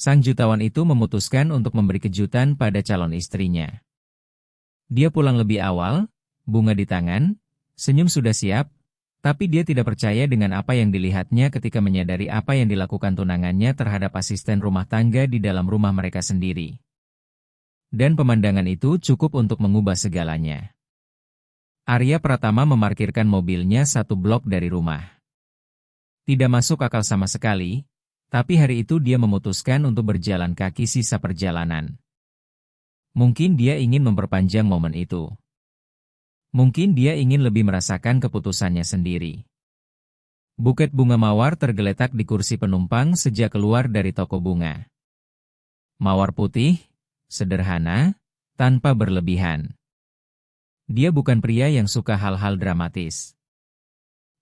Sang jutawan itu memutuskan untuk memberi kejutan pada calon istrinya. Dia pulang lebih awal, bunga di tangan, senyum sudah siap, tapi dia tidak percaya dengan apa yang dilihatnya ketika menyadari apa yang dilakukan tunangannya terhadap asisten rumah tangga di dalam rumah mereka sendiri. Dan pemandangan itu cukup untuk mengubah segalanya. Arya Pratama memarkirkan mobilnya 1 blok dari rumah. Tidak masuk akal sama sekali, tapi hari itu dia memutuskan untuk berjalan kaki sisa perjalanan. Mungkin dia ingin memperpanjang momen itu. Mungkin dia ingin lebih merasakan keputusannya sendiri. Buket bunga mawar tergeletak di kursi penumpang sejak keluar dari toko bunga. Mawar putih, sederhana, tanpa berlebihan. Dia bukan pria yang suka hal-hal dramatis.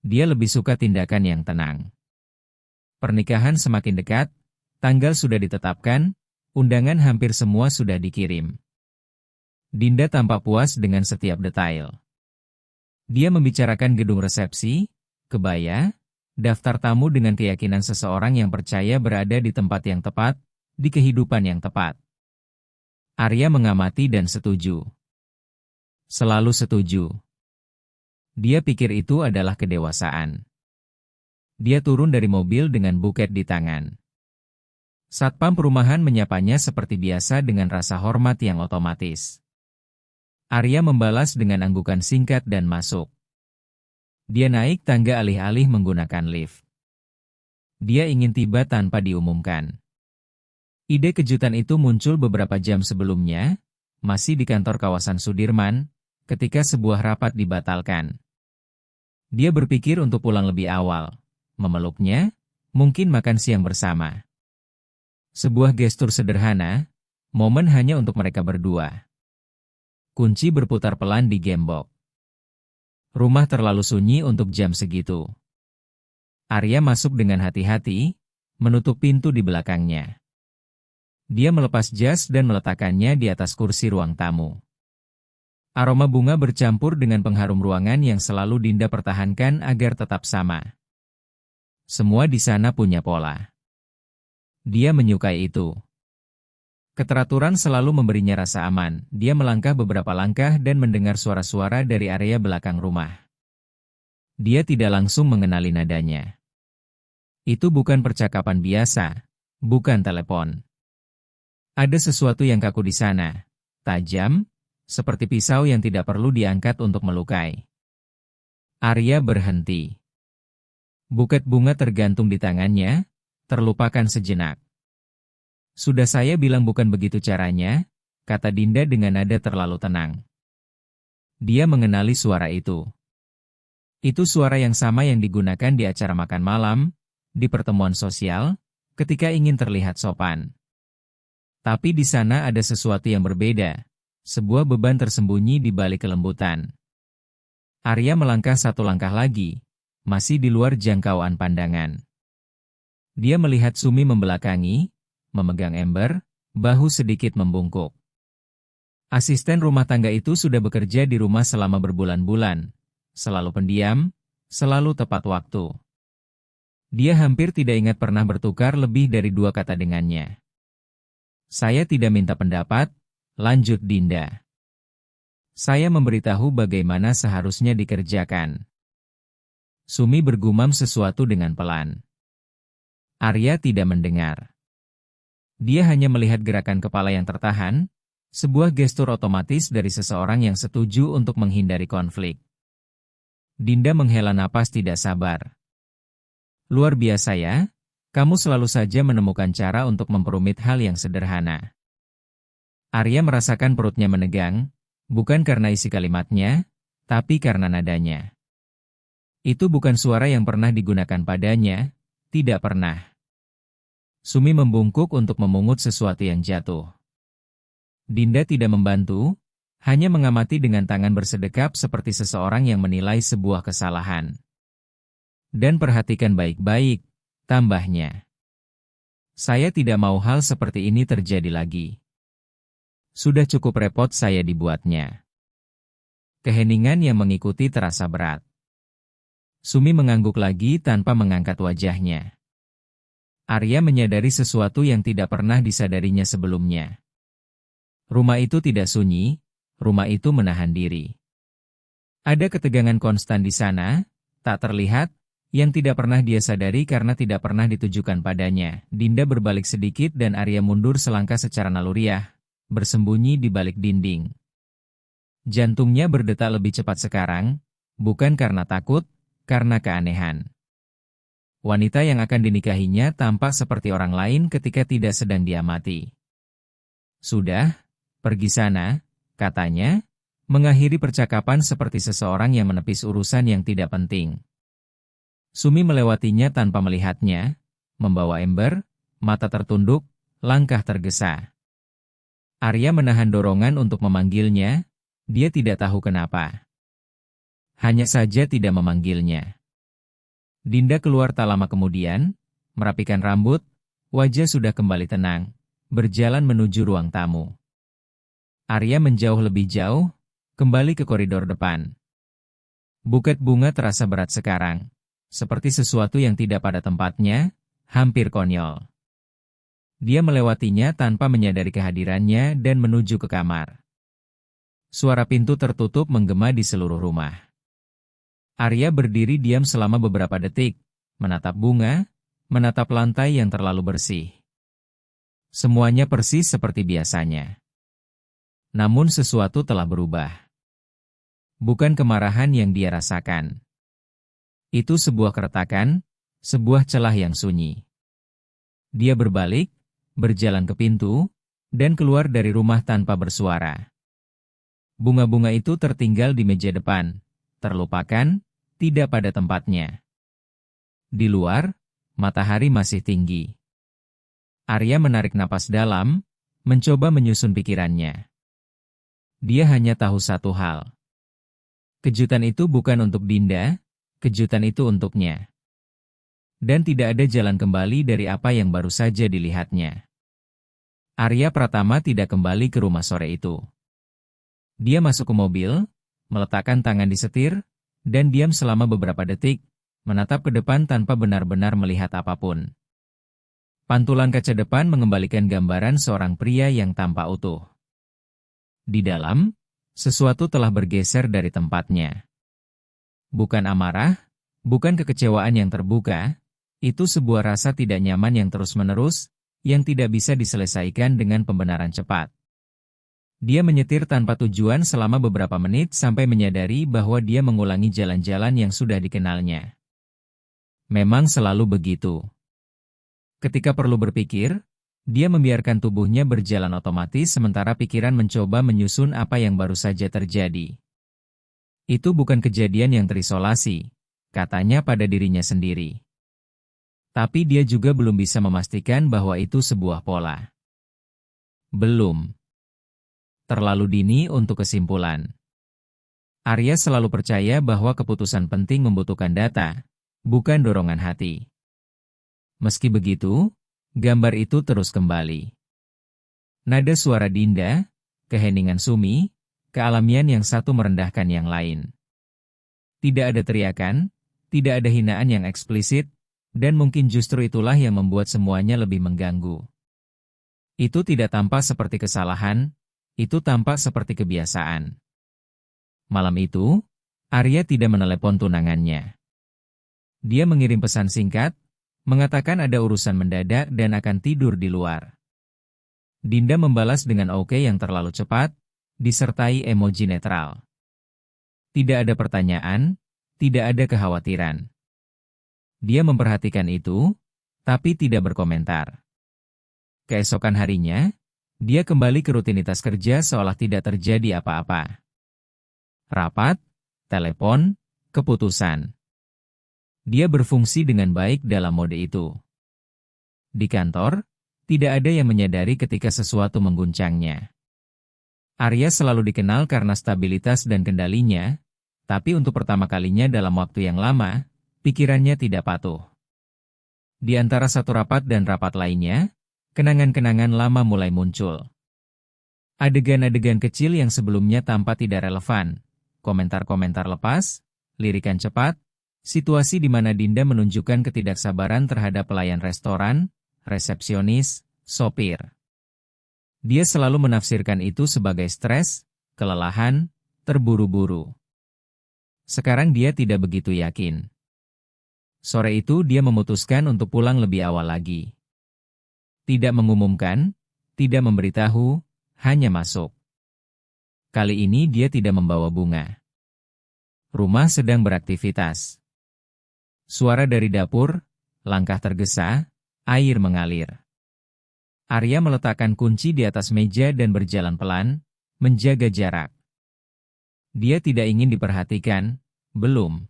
Dia lebih suka tindakan yang tenang. Pernikahan semakin dekat, tanggal sudah ditetapkan, undangan hampir semua sudah dikirim. Dinda tampak puas dengan setiap detail. Dia membicarakan gedung resepsi, kebaya, daftar tamu dengan keyakinan seseorang yang percaya berada di tempat yang tepat, di kehidupan yang tepat. Arya mengamati dan setuju. Selalu setuju. Dia pikir itu adalah kedewasaan. Dia turun dari mobil dengan buket di tangan. Satpam perumahan menyapanya seperti biasa dengan rasa hormat yang otomatis. Arya membalas dengan anggukan singkat dan masuk. Dia naik tangga alih-alih menggunakan lift. Dia ingin tiba tanpa diumumkan. Ide kejutan itu muncul beberapa jam sebelumnya, masih di kantor kawasan Sudirman, ketika sebuah rapat dibatalkan. Dia berpikir untuk pulang lebih awal, memeluknya, mungkin makan siang bersama. Sebuah gestur sederhana, momen hanya untuk mereka berdua. Kunci berputar pelan di gembok. Rumah terlalu sunyi untuk jam segitu. Arya masuk dengan hati-hati, menutup pintu di belakangnya. Dia melepas jas dan meletakkannya di atas kursi ruang tamu. Aroma bunga bercampur dengan pengharum ruangan yang selalu Dinda pertahankan agar tetap sama. Semua di sana punya pola. Dia menyukai itu. Keteraturan selalu memberinya rasa aman. Dia melangkah beberapa langkah dan mendengar suara-suara dari area belakang rumah. Dia tidak langsung mengenali nadanya. Itu bukan percakapan biasa, bukan telepon. Ada sesuatu yang kaku di sana, tajam, seperti pisau yang tidak perlu diangkat untuk melukai. Arya berhenti. Buket bunga tergantung di tangannya, terlupakan sejenak. Sudah saya bilang bukan begitu caranya, kata Dinda dengan nada terlalu tenang. Dia mengenali suara itu. Itu suara yang sama yang digunakan di acara makan malam, di pertemuan sosial, ketika ingin terlihat sopan. Tapi di sana ada sesuatu yang berbeda, sebuah beban tersembunyi di balik kelembutan. Arya melangkah 1 langkah lagi, masih di luar jangkauan pandangan. Dia melihat Sumi membelakangi, memegang ember, bahu sedikit membungkuk. Asisten rumah tangga itu sudah bekerja di rumah selama berbulan-bulan, selalu pendiam, selalu tepat waktu. Dia hampir tidak ingat pernah bertukar lebih dari 2 kata dengannya. Saya tidak minta pendapat, lanjut Dinda. Saya memberitahu bagaimana seharusnya dikerjakan. Sumi bergumam sesuatu dengan pelan. Arya tidak mendengar. Dia hanya melihat gerakan kepala yang tertahan, sebuah gestur otomatis dari seseorang yang setuju untuk menghindari konflik. Dinda menghela napas tidak sabar. Luar biasa ya, kamu selalu saja menemukan cara untuk memperumit hal yang sederhana. Arya merasakan perutnya menegang, bukan karena isi kalimatnya, tapi karena nadanya. Itu bukan suara yang pernah digunakan padanya, tidak pernah. Sumi membungkuk untuk memungut sesuatu yang jatuh. Dinda tidak membantu, hanya mengamati dengan tangan bersedekap seperti seseorang yang menilai sebuah kesalahan. Dan perhatikan baik-baik, tambahnya. Saya tidak mau hal seperti ini terjadi lagi. Sudah cukup repot saya dibuatnya. Keheningan yang mengikuti terasa berat. Sumi mengangguk lagi tanpa mengangkat wajahnya. Arya menyadari sesuatu yang tidak pernah disadarinya sebelumnya. Rumah itu tidak sunyi, rumah itu menahan diri. Ada ketegangan konstan di sana, tak terlihat, yang tidak pernah dia sadari karena tidak pernah ditujukan padanya. Dinda berbalik sedikit dan Arya mundur selangkah secara naluriah, bersembunyi di balik dinding. Jantungnya berdetak lebih cepat sekarang, bukan karena takut, karena keanehan. Wanita yang akan dinikahinya tampak seperti orang lain ketika tidak sedang diamati. Sudah, pergi sana, katanya, mengakhiri percakapan seperti seseorang yang menepis urusan yang tidak penting. Sumi melewatinya tanpa melihatnya, membawa ember, mata tertunduk, langkah tergesa. Arya menahan dorongan untuk memanggilnya, dia tidak tahu kenapa. Hanya saja tidak memanggilnya. Dinda keluar tak lama kemudian, merapikan rambut, wajah sudah kembali tenang, berjalan menuju ruang tamu. Arya menjauh lebih jauh, kembali ke koridor depan. Buket bunga terasa berat sekarang, seperti sesuatu yang tidak pada tempatnya, hampir konyol. Dia melewatinya tanpa menyadari kehadirannya dan menuju ke kamar. Suara pintu tertutup menggema di seluruh rumah. Arya berdiri diam selama beberapa detik, menatap bunga, menatap lantai yang terlalu bersih. Semuanya persis seperti biasanya. Namun sesuatu telah berubah. Bukan kemarahan yang dia rasakan. Itu sebuah keretakan, sebuah celah yang sunyi. Dia berbalik, berjalan ke pintu, dan keluar dari rumah tanpa bersuara. Bunga-bunga itu tertinggal di meja depan, terlupakan, tidak pada tempatnya. Di luar, matahari masih tinggi. Arya menarik napas dalam, mencoba menyusun pikirannya. Dia hanya tahu satu hal. Kejutan itu bukan untuk Dinda, kejutan itu untuknya. Dan tidak ada jalan kembali dari apa yang baru saja dilihatnya. Arya Pratama tidak kembali ke rumah sore itu. Dia masuk ke mobil, meletakkan tangan di setir, dan diam selama beberapa detik, menatap ke depan tanpa benar-benar melihat apapun. Pantulan kaca depan mengembalikan gambaran seorang pria yang tampak utuh. Di dalam, sesuatu telah bergeser dari tempatnya. Bukan amarah, bukan kekecewaan yang terbuka, itu sebuah rasa tidak nyaman yang terus-menerus, yang tidak bisa diselesaikan dengan pembenaran cepat. Dia menyetir tanpa tujuan selama beberapa menit sampai menyadari bahwa dia mengulangi jalan-jalan yang sudah dikenalnya. Memang selalu begitu. Ketika perlu berpikir, dia membiarkan tubuhnya berjalan otomatis sementara pikiran mencoba menyusun apa yang baru saja terjadi. Itu bukan kejadian yang terisolasi, katanya pada dirinya sendiri. Tapi dia juga belum bisa memastikan bahwa itu sebuah pola. Belum. Terlalu dini untuk kesimpulan. Arya selalu percaya bahwa keputusan penting membutuhkan data, bukan dorongan hati. Meski begitu, gambar itu terus kembali. Nada suara Dinda, keheningan Sumi, kealamian yang satu merendahkan yang lain. Tidak ada teriakan, tidak ada hinaan yang eksplisit, dan mungkin justru itulah yang membuat semuanya lebih mengganggu. Itu tidak tampak seperti kesalahan, itu tampak seperti kebiasaan. Malam itu, Arya tidak menelepon tunangannya. Dia mengirim pesan singkat, mengatakan ada urusan mendadak dan akan tidur di luar. Dinda membalas dengan oke yang terlalu cepat, disertai emoji netral. Tidak ada pertanyaan, tidak ada kekhawatiran. Dia memperhatikan itu, tapi tidak berkomentar. Keesokan harinya, dia kembali ke rutinitas kerja seolah tidak terjadi apa-apa. Rapat, telepon, keputusan. Dia berfungsi dengan baik dalam mode itu. Di kantor, tidak ada yang menyadari ketika sesuatu mengguncangnya. Arya selalu dikenal karena stabilitas dan kendalinya, tapi untuk pertama kalinya dalam waktu yang lama, pikirannya tidak patuh. Di antara satu rapat dan rapat lainnya, kenangan-kenangan lama mulai muncul. Adegan-adegan kecil yang sebelumnya tampak tidak relevan, komentar-komentar lepas, lirikan cepat, situasi di mana Dinda menunjukkan ketidaksabaran terhadap pelayan restoran, resepsionis, sopir. Dia selalu menafsirkan itu sebagai stres, kelelahan, terburu-buru. Sekarang dia tidak begitu yakin. Sore itu dia memutuskan untuk pulang lebih awal lagi. Tidak mengumumkan, tidak memberitahu, hanya masuk. Kali ini dia tidak membawa bunga. Rumah sedang beraktivitas. Suara dari dapur, langkah tergesa, air mengalir. Arya meletakkan kunci di atas meja dan berjalan pelan, menjaga jarak. Dia tidak ingin diperhatikan, belum.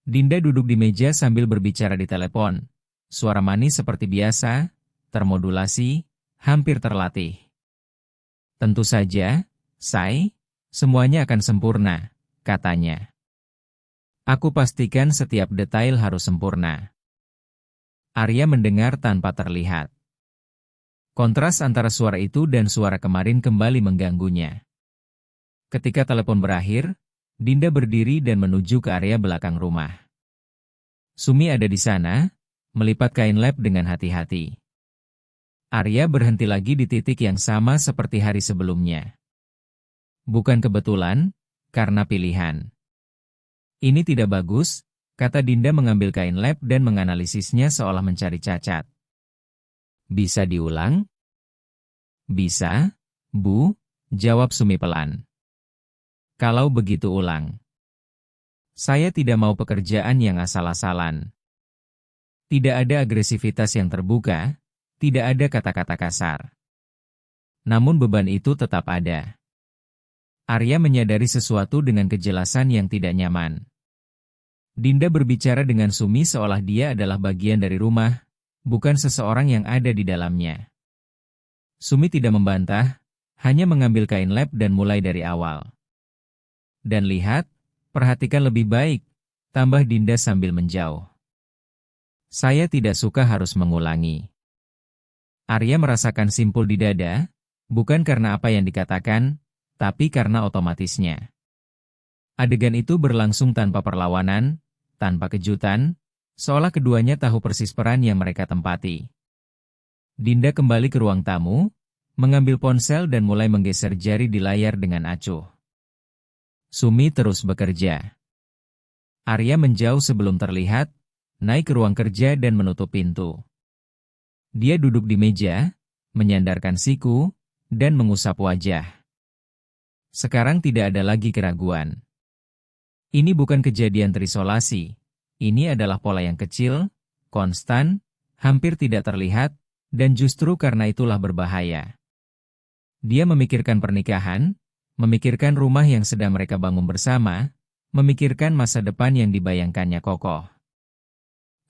Dinda duduk di meja sambil berbicara di telepon. Suara manis seperti biasa, termodulasi, hampir terlatih. Tentu saja, Say, semuanya akan sempurna, katanya. Aku pastikan setiap detail harus sempurna. Arya mendengar tanpa terlihat. Kontras antara suara itu dan suara kemarin kembali mengganggunya. Ketika telepon berakhir, Dinda berdiri dan menuju ke area belakang rumah. Sumi ada di sana, melipat kain lap dengan hati-hati. Arya berhenti lagi di titik yang sama seperti hari sebelumnya. Bukan kebetulan, karena pilihan. Ini tidak bagus, kata Dinda mengambil kain lap dan menganalisisnya seolah mencari cacat. Bisa diulang? Bisa, Bu, jawab Sumi pelan. Kalau begitu ulang. Saya tidak mau pekerjaan yang asal-asalan. Tidak ada agresivitas yang terbuka, tidak ada kata-kata kasar. Namun beban itu tetap ada. Arya menyadari sesuatu dengan kejelasan yang tidak nyaman. Dinda berbicara dengan Sumi seolah dia adalah bagian dari rumah, bukan seseorang yang ada di dalamnya. Sumi tidak membantah, hanya mengambil kain lap dan mulai dari awal. Dan lihat, perhatikan lebih baik, tambah Dinda sambil menjauh. Saya tidak suka harus mengulangi. Arya merasakan simpul di dada, bukan karena apa yang dikatakan, tapi karena otomatisnya. Adegan itu berlangsung tanpa perlawanan, tanpa kejutan, seolah keduanya tahu persis peran yang mereka tempati. Dinda kembali ke ruang tamu, mengambil ponsel dan mulai menggeser jari di layar dengan acuh. Sumi terus bekerja. Arya menjauh sebelum terlihat, naik ke ruang kerja dan menutup pintu. Dia duduk di meja, menyandarkan siku, dan mengusap wajah. Sekarang tidak ada lagi keraguan. Ini bukan kejadian terisolasi. Ini adalah pola yang kecil, konstan, hampir tidak terlihat, dan justru karena itulah berbahaya. Dia memikirkan pernikahan, memikirkan rumah yang sedang mereka bangun bersama, memikirkan masa depan yang dibayangkannya kokoh.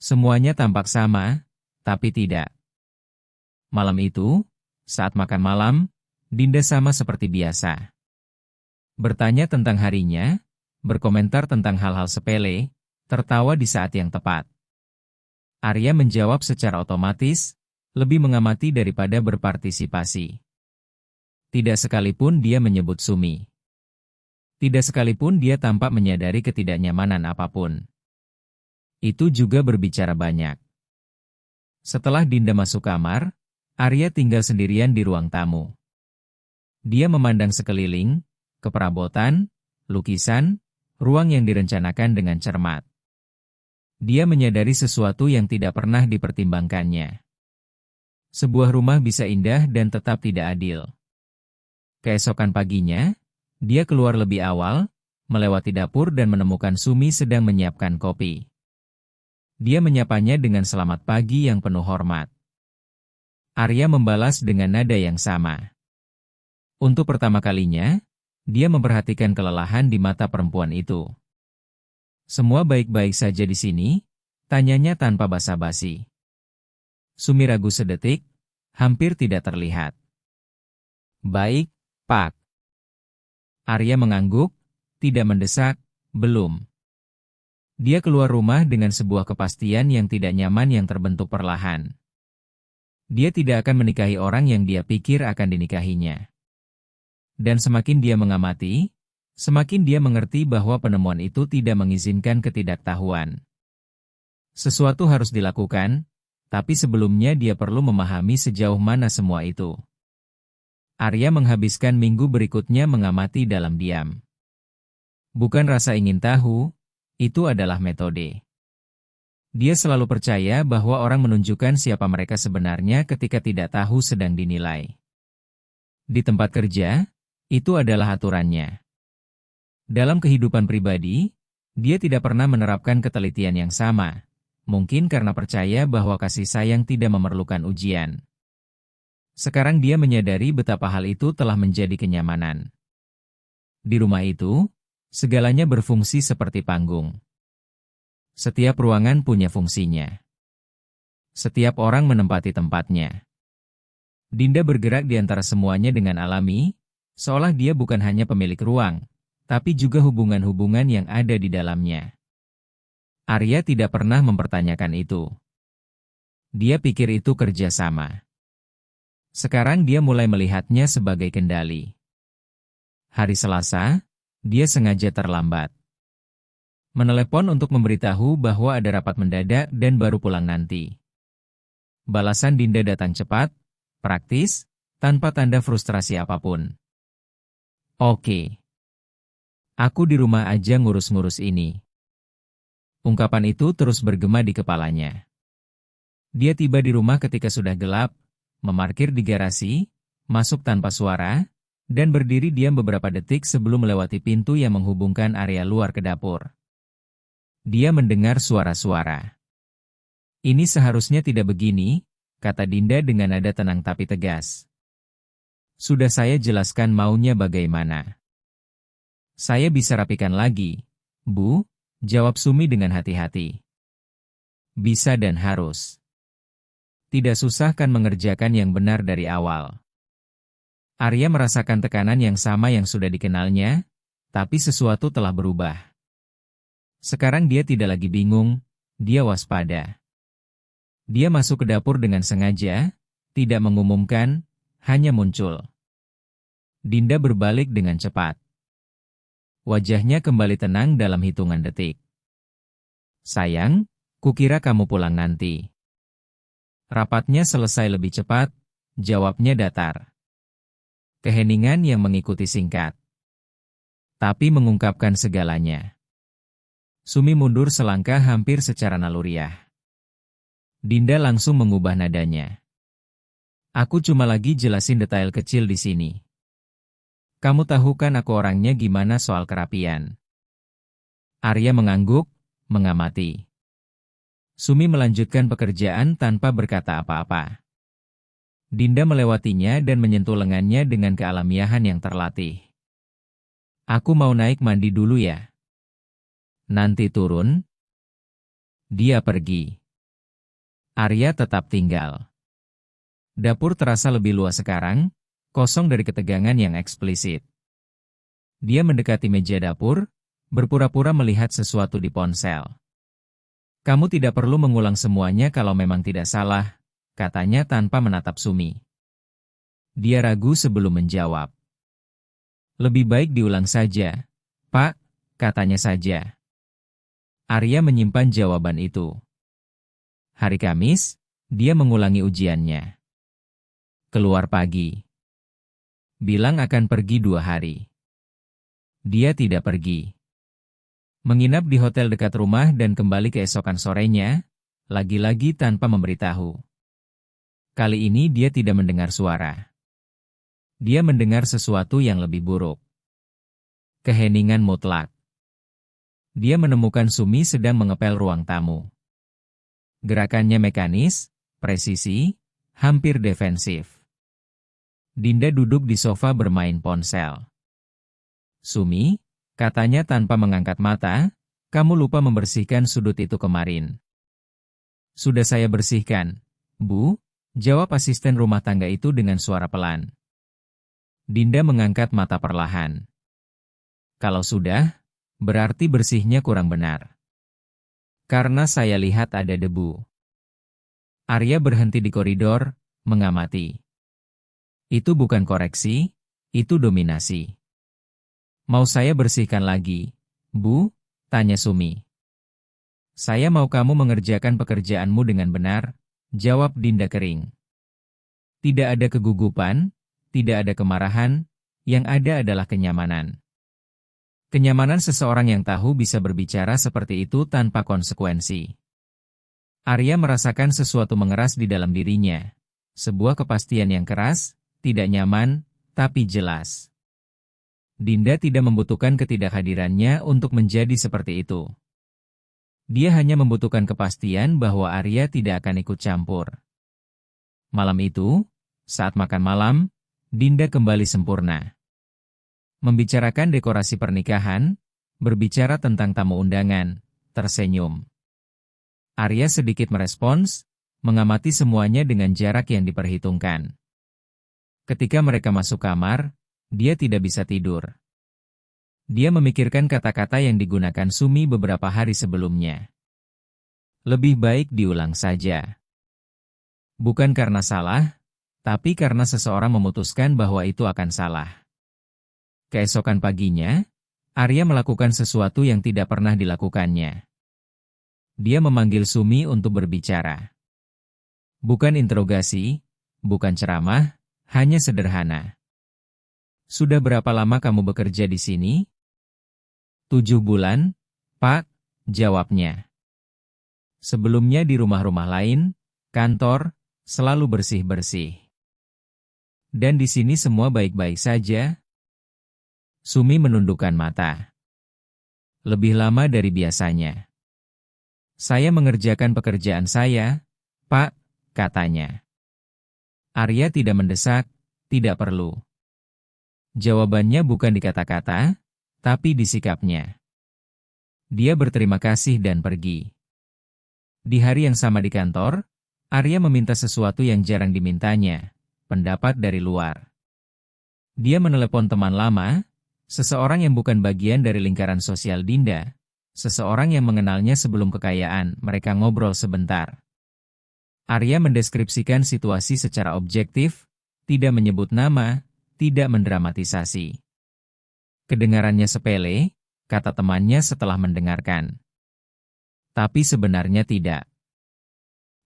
Semuanya tampak sama, tapi tidak. Malam itu, saat makan malam, Dinda sama seperti biasa. Bertanya tentang harinya, berkomentar tentang hal-hal sepele, tertawa di saat yang tepat. Arya menjawab secara otomatis, lebih mengamati daripada berpartisipasi. Tidak sekalipun dia menyebut Sumi. Tidak sekalipun dia tampak menyadari ketidaknyamanan apapun. Itu juga berbicara banyak. Setelah Dinda masuk kamar, Arya tinggal sendirian di ruang tamu. Dia memandang sekeliling, ke perabotan, lukisan, ruang yang direncanakan dengan cermat. Dia menyadari sesuatu yang tidak pernah dipertimbangkannya. Sebuah rumah bisa indah dan tetap tidak adil. Keesokan paginya, dia keluar lebih awal, melewati dapur dan menemukan Sumi sedang menyiapkan kopi. Dia menyapanya dengan selamat pagi yang penuh hormat. Arya membalas dengan nada yang sama. Untuk pertama kalinya, dia memperhatikan kelelahan di mata perempuan itu. Semua baik-baik saja di sini? Tanyanya tanpa basa-basi. Sumi ragu sedetik, hampir tidak terlihat. Baik, Pak. Arya mengangguk, tidak mendesak, belum. Dia keluar rumah dengan sebuah kepastian yang tidak nyaman yang terbentuk perlahan. Dia tidak akan menikahi orang yang dia pikir akan dinikahinya. Dan semakin dia mengamati, semakin dia mengerti bahwa penemuan itu tidak mengizinkan ketidaktahuan. Sesuatu harus dilakukan, Tapi sebelumnya dia perlu memahami sejauh mana semua itu. Arya menghabiskan minggu berikutnya mengamati dalam diam. Bukan rasa ingin tahu, itu adalah metode. Dia selalu percaya bahwa orang menunjukkan siapa mereka sebenarnya ketika tidak tahu sedang dinilai. Di tempat kerja, itu adalah aturannya. Dalam kehidupan pribadi, dia tidak pernah menerapkan ketelitian yang sama. Mungkin karena percaya bahwa kasih sayang tidak memerlukan ujian. Sekarang dia menyadari betapa hal itu telah menjadi kenyamanan. Di rumah itu, segalanya berfungsi seperti panggung. Setiap ruangan punya fungsinya. Setiap orang menempati tempatnya. Dinda bergerak di antara semuanya dengan alami, seolah dia bukan hanya pemilik ruang, tapi juga hubungan-hubungan yang ada di dalamnya. Arya tidak pernah mempertanyakan itu. Dia pikir itu kerjasama. Sekarang dia mulai melihatnya sebagai kendali. Hari Selasa, dia sengaja terlambat. Menelepon untuk memberitahu bahwa ada rapat mendadak dan baru pulang nanti. Balasan Dinda datang cepat, praktis, tanpa tanda frustrasi apapun. Oke. Aku di rumah aja ngurus-ngurus ini. Ungkapan itu terus bergema di kepalanya. Dia tiba di rumah ketika sudah gelap, memarkir di garasi, masuk tanpa suara, dan berdiri diam beberapa detik sebelum melewati pintu yang menghubungkan area luar ke dapur. Dia mendengar suara-suara. Ini seharusnya tidak begini, kata Dinda dengan nada tenang tapi tegas. Sudah saya jelaskan maunya bagaimana. Saya bisa rapikan lagi, Bu, jawab Sumi dengan hati-hati. Bisa dan harus. Tidak susah kan mengerjakan yang benar dari awal. Arya merasakan tekanan yang sama yang sudah dikenalnya, tapi sesuatu telah berubah. Sekarang dia tidak lagi bingung, dia waspada. Dia masuk ke dapur dengan sengaja, tidak mengumumkan, hanya muncul. Dinda berbalik dengan cepat. Wajahnya kembali tenang dalam hitungan detik. Sayang, kukira kamu pulang nanti. Rapatnya selesai lebih cepat, jawabnya datar. Keheningan yang mengikuti singkat. Tapi mengungkapkan segalanya. Sumi mundur selangkah hampir secara naluriah. Dinda langsung mengubah nadanya. Aku cuma lagi jelasin detail kecil di sini. Kamu tahu kan aku orangnya gimana soal kerapian. Arya mengangguk, mengamati. Sumi melanjutkan pekerjaan tanpa berkata apa-apa. Dinda melewatinya dan menyentuh lengannya dengan kealamiahan yang terlatih. Aku mau naik mandi dulu ya. Nanti turun. Dia pergi. Arya tetap tinggal. Dapur terasa lebih luas sekarang, kosong dari ketegangan yang eksplisit. Dia mendekati meja dapur, berpura-pura melihat sesuatu di ponsel. Kamu tidak perlu mengulang semuanya kalau memang tidak salah, katanya tanpa menatap Sumi. Dia ragu sebelum menjawab. Lebih baik diulang saja, Pak, katanya saja. Arya menyimpan jawaban itu. Hari Kamis, dia mengulangi ujiannya. Keluar pagi. Bilang akan pergi 2 hari. Dia tidak pergi. Menginap di hotel dekat rumah dan kembali keesokan sorenya, lagi-lagi tanpa memberitahu. Kali ini dia tidak mendengar suara. Dia mendengar sesuatu yang lebih buruk. Keheningan mutlak. Dia menemukan Sumi sedang mengepel ruang tamu. Gerakannya mekanis, presisi, hampir defensif. Dinda duduk di sofa bermain ponsel. Sumi, katanya tanpa mengangkat mata, kamu lupa membersihkan sudut itu kemarin. Sudah saya bersihkan, Bu, jawab asisten rumah tangga itu dengan suara pelan. Dinda mengangkat mata perlahan. Kalau sudah, berarti bersihnya kurang benar. Karena saya lihat ada debu. Arya berhenti di koridor, mengamati. Itu bukan koreksi, itu dominasi. Mau saya bersihkan lagi, Bu? Tanya Sumi. Saya mau kamu mengerjakan pekerjaanmu dengan benar, Jawab Dinda kering. Tidak ada kegugupan, tidak ada kemarahan, yang ada adalah kenyamanan. Kenyamanan seseorang yang tahu bisa berbicara seperti itu tanpa konsekuensi. Arya merasakan sesuatu mengeras di dalam dirinya. Sebuah kepastian yang keras, tidak nyaman, tapi jelas. Dinda tidak membutuhkan ketidakhadirannya untuk menjadi seperti itu. Dia hanya membutuhkan kepastian bahwa Arya tidak akan ikut campur. Malam itu, saat makan malam, Dinda kembali sempurna. Membicarakan dekorasi pernikahan, berbicara tentang tamu undangan, tersenyum. Arya sedikit merespons, mengamati semuanya dengan jarak yang diperhitungkan. Ketika mereka masuk kamar, dia tidak bisa tidur. Dia memikirkan kata-kata yang digunakan Sumi beberapa hari sebelumnya. Lebih baik diulang saja. Bukan karena salah, tapi karena seseorang memutuskan bahwa itu akan salah. Keesokan paginya, Arya melakukan sesuatu yang tidak pernah dilakukannya. Dia memanggil Sumi untuk berbicara. Bukan interogasi, bukan ceramah, hanya sederhana. Sudah berapa lama kamu bekerja di sini? 7 bulan, Pak, jawabnya. Sebelumnya di rumah-rumah lain, kantor, selalu bersih-bersih. Dan di sini semua baik-baik saja? Sumi menundukkan mata. Lebih lama dari biasanya. Saya mengerjakan pekerjaan saya, Pak, katanya. Arya tidak mendesak, tidak perlu. Jawabannya bukan di kata-kata, tapi di sikapnya. Dia berterima kasih dan pergi. Di hari yang sama di kantor, Arya meminta sesuatu yang jarang dimintanya, pendapat dari luar. Dia menelepon teman lama, seseorang yang bukan bagian dari lingkaran sosial Dinda, seseorang yang mengenalnya sebelum kekayaan, mereka ngobrol sebentar. Arya mendeskripsikan situasi secara objektif, tidak menyebut nama, tidak mendramatisasi. Kedengarannya sepele, kata temannya setelah mendengarkan. Tapi sebenarnya tidak.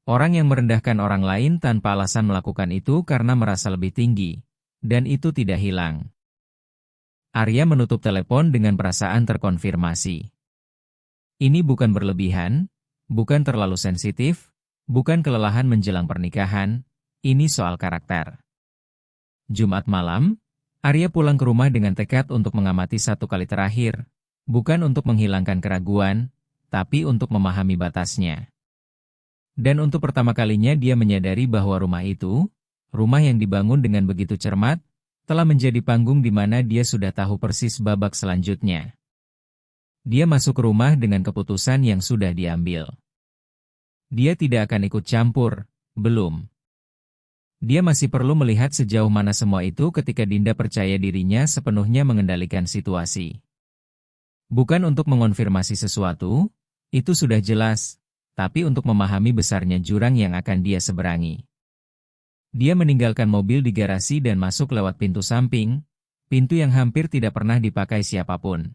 Orang yang merendahkan orang lain tanpa alasan melakukan itu karena merasa lebih tinggi, dan itu tidak hilang. Arya menutup telepon dengan perasaan terkonfirmasi. Ini bukan berlebihan, bukan terlalu sensitif, bukan kelelahan menjelang pernikahan, ini soal karakter. Jumat malam, Arya pulang ke rumah dengan tekad untuk mengamati satu kali terakhir, bukan untuk menghilangkan keraguan, tapi untuk memahami batasnya. Dan untuk pertama kalinya dia menyadari bahwa rumah itu, rumah yang dibangun dengan begitu cermat, telah menjadi panggung di mana dia sudah tahu persis babak selanjutnya. Dia masuk rumah dengan keputusan yang sudah diambil. Dia tidak akan ikut campur, belum. Dia masih perlu melihat sejauh mana semua itu ketika Dinda percaya dirinya sepenuhnya mengendalikan situasi. Bukan untuk mengonfirmasi sesuatu, itu sudah jelas, tapi untuk memahami besarnya jurang yang akan dia seberangi. Dia meninggalkan mobil di garasi dan masuk lewat pintu samping, pintu yang hampir tidak pernah dipakai siapapun.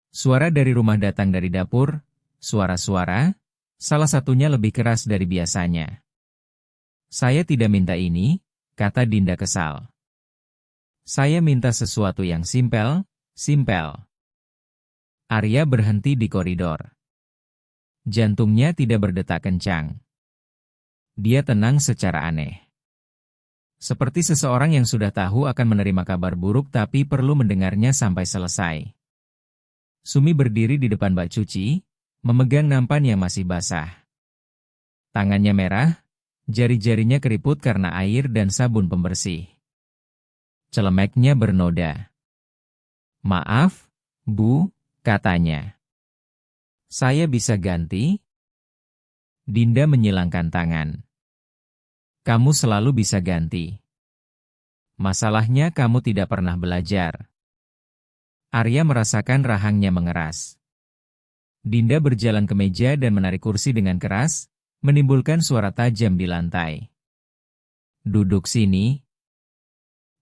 Suara dari rumah datang dari dapur, suara-suara, salah satunya lebih keras dari biasanya. Saya tidak minta ini, kata Dinda kesal. Saya minta sesuatu yang simpel, simpel. Arya berhenti di koridor. Jantungnya tidak berdetak kencang. Dia tenang secara aneh. Seperti seseorang yang sudah tahu akan menerima kabar buruk tapi perlu mendengarnya sampai selesai. Sumi berdiri di depan bak cuci, memegang nampan yang masih basah. Tangannya merah, jari-jarinya keriput karena air dan sabun pembersih. Celemeknya bernoda. Maaf, Bu, katanya. Saya bisa ganti? Dinda menyilangkan tangan. Kamu selalu bisa ganti. Masalahnya kamu tidak pernah belajar. Arya merasakan rahangnya mengeras. Dinda berjalan ke meja dan menarik kursi dengan keras, menimbulkan suara tajam di lantai. Duduk sini.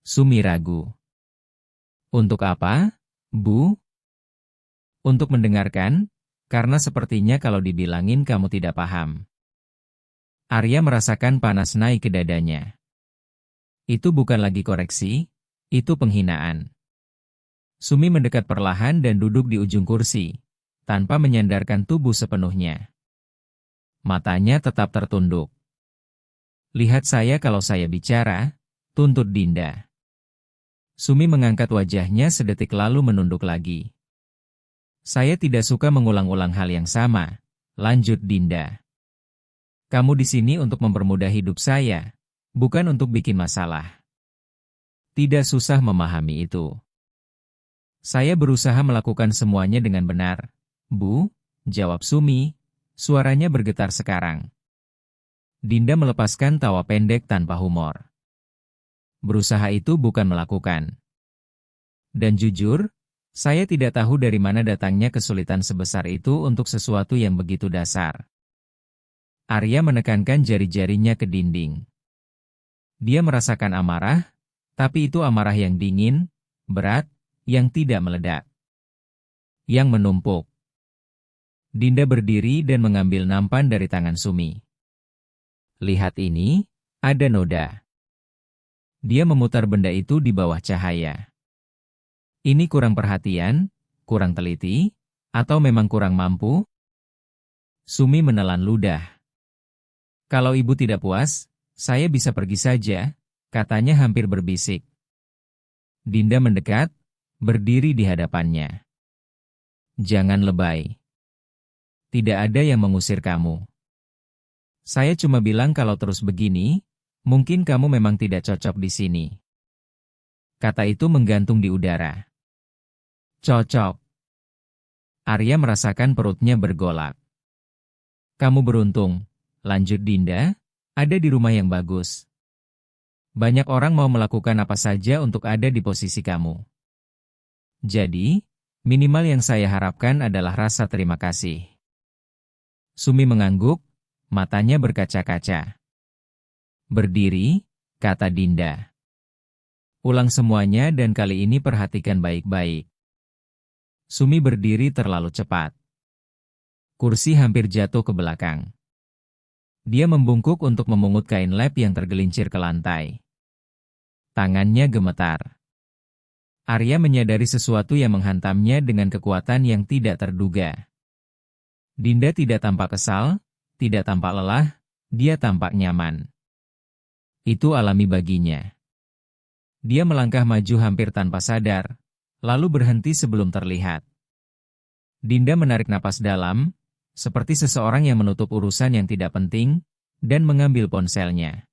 Sumi ragu. Untuk apa, Bu? Untuk mendengarkan, karena sepertinya kalau dibilangin kamu tidak paham. Arya merasakan panas naik ke dadanya. Itu bukan lagi koreksi, itu penghinaan. Sumi mendekat perlahan dan duduk di ujung kursi, tanpa menyandarkan tubuh sepenuhnya. Matanya tetap tertunduk. Lihat saya kalau saya bicara, tuntut Dinda. Sumi mengangkat wajahnya sedetik lalu menunduk lagi. Saya tidak suka mengulang-ulang hal yang sama, lanjut Dinda. Kamu di sini untuk mempermudah hidup saya, bukan untuk bikin masalah. Tidak susah memahami itu. Saya berusaha melakukan semuanya dengan benar. Bu, jawab Sumi, suaranya bergetar sekarang. Dinda melepaskan tawa pendek tanpa humor. Berusaha itu bukan melakukan. Dan jujur, saya tidak tahu dari mana datangnya kesulitan sebesar itu untuk sesuatu yang begitu dasar. Arya menekankan jari-jarinya ke dinding. Dia merasakan amarah, tapi itu amarah yang dingin, berat, yang tidak meledak. Yang menumpuk. Dinda berdiri dan mengambil nampan dari tangan Sumi. Lihat ini, ada noda. Dia memutar benda itu di bawah cahaya. Ini kurang perhatian, kurang teliti, atau memang kurang mampu? Sumi menelan ludah. Kalau ibu tidak puas, saya bisa pergi saja, katanya hampir berbisik. Dinda mendekat, berdiri di hadapannya. Jangan lebay. Tidak ada yang mengusir kamu. Saya cuma bilang kalau terus begini, mungkin kamu memang tidak cocok di sini. Kata itu menggantung di udara. Cocok. Arya merasakan perutnya bergolak. Kamu beruntung, lanjut Dinda, ada di rumah yang bagus. Banyak orang mau melakukan apa saja untuk ada di posisi kamu. Jadi, minimal yang saya harapkan adalah rasa terima kasih. Sumi mengangguk, matanya berkaca-kaca. Berdiri, kata Dinda. Ulang semuanya dan kali ini perhatikan baik-baik. Sumi berdiri terlalu cepat. Kursi hampir jatuh ke belakang. Dia membungkuk untuk memungut kain lap yang tergelincir ke lantai. Tangannya gemetar. Arya menyadari sesuatu yang menghantamnya dengan kekuatan yang tidak terduga. Dinda tidak tampak kesal, tidak tampak lelah, dia tampak nyaman. Itu alami baginya. Dia melangkah maju hampir tanpa sadar, lalu berhenti sebelum terlihat. Dinda menarik napas dalam, seperti seseorang yang menutup urusan yang tidak penting, dan mengambil ponselnya.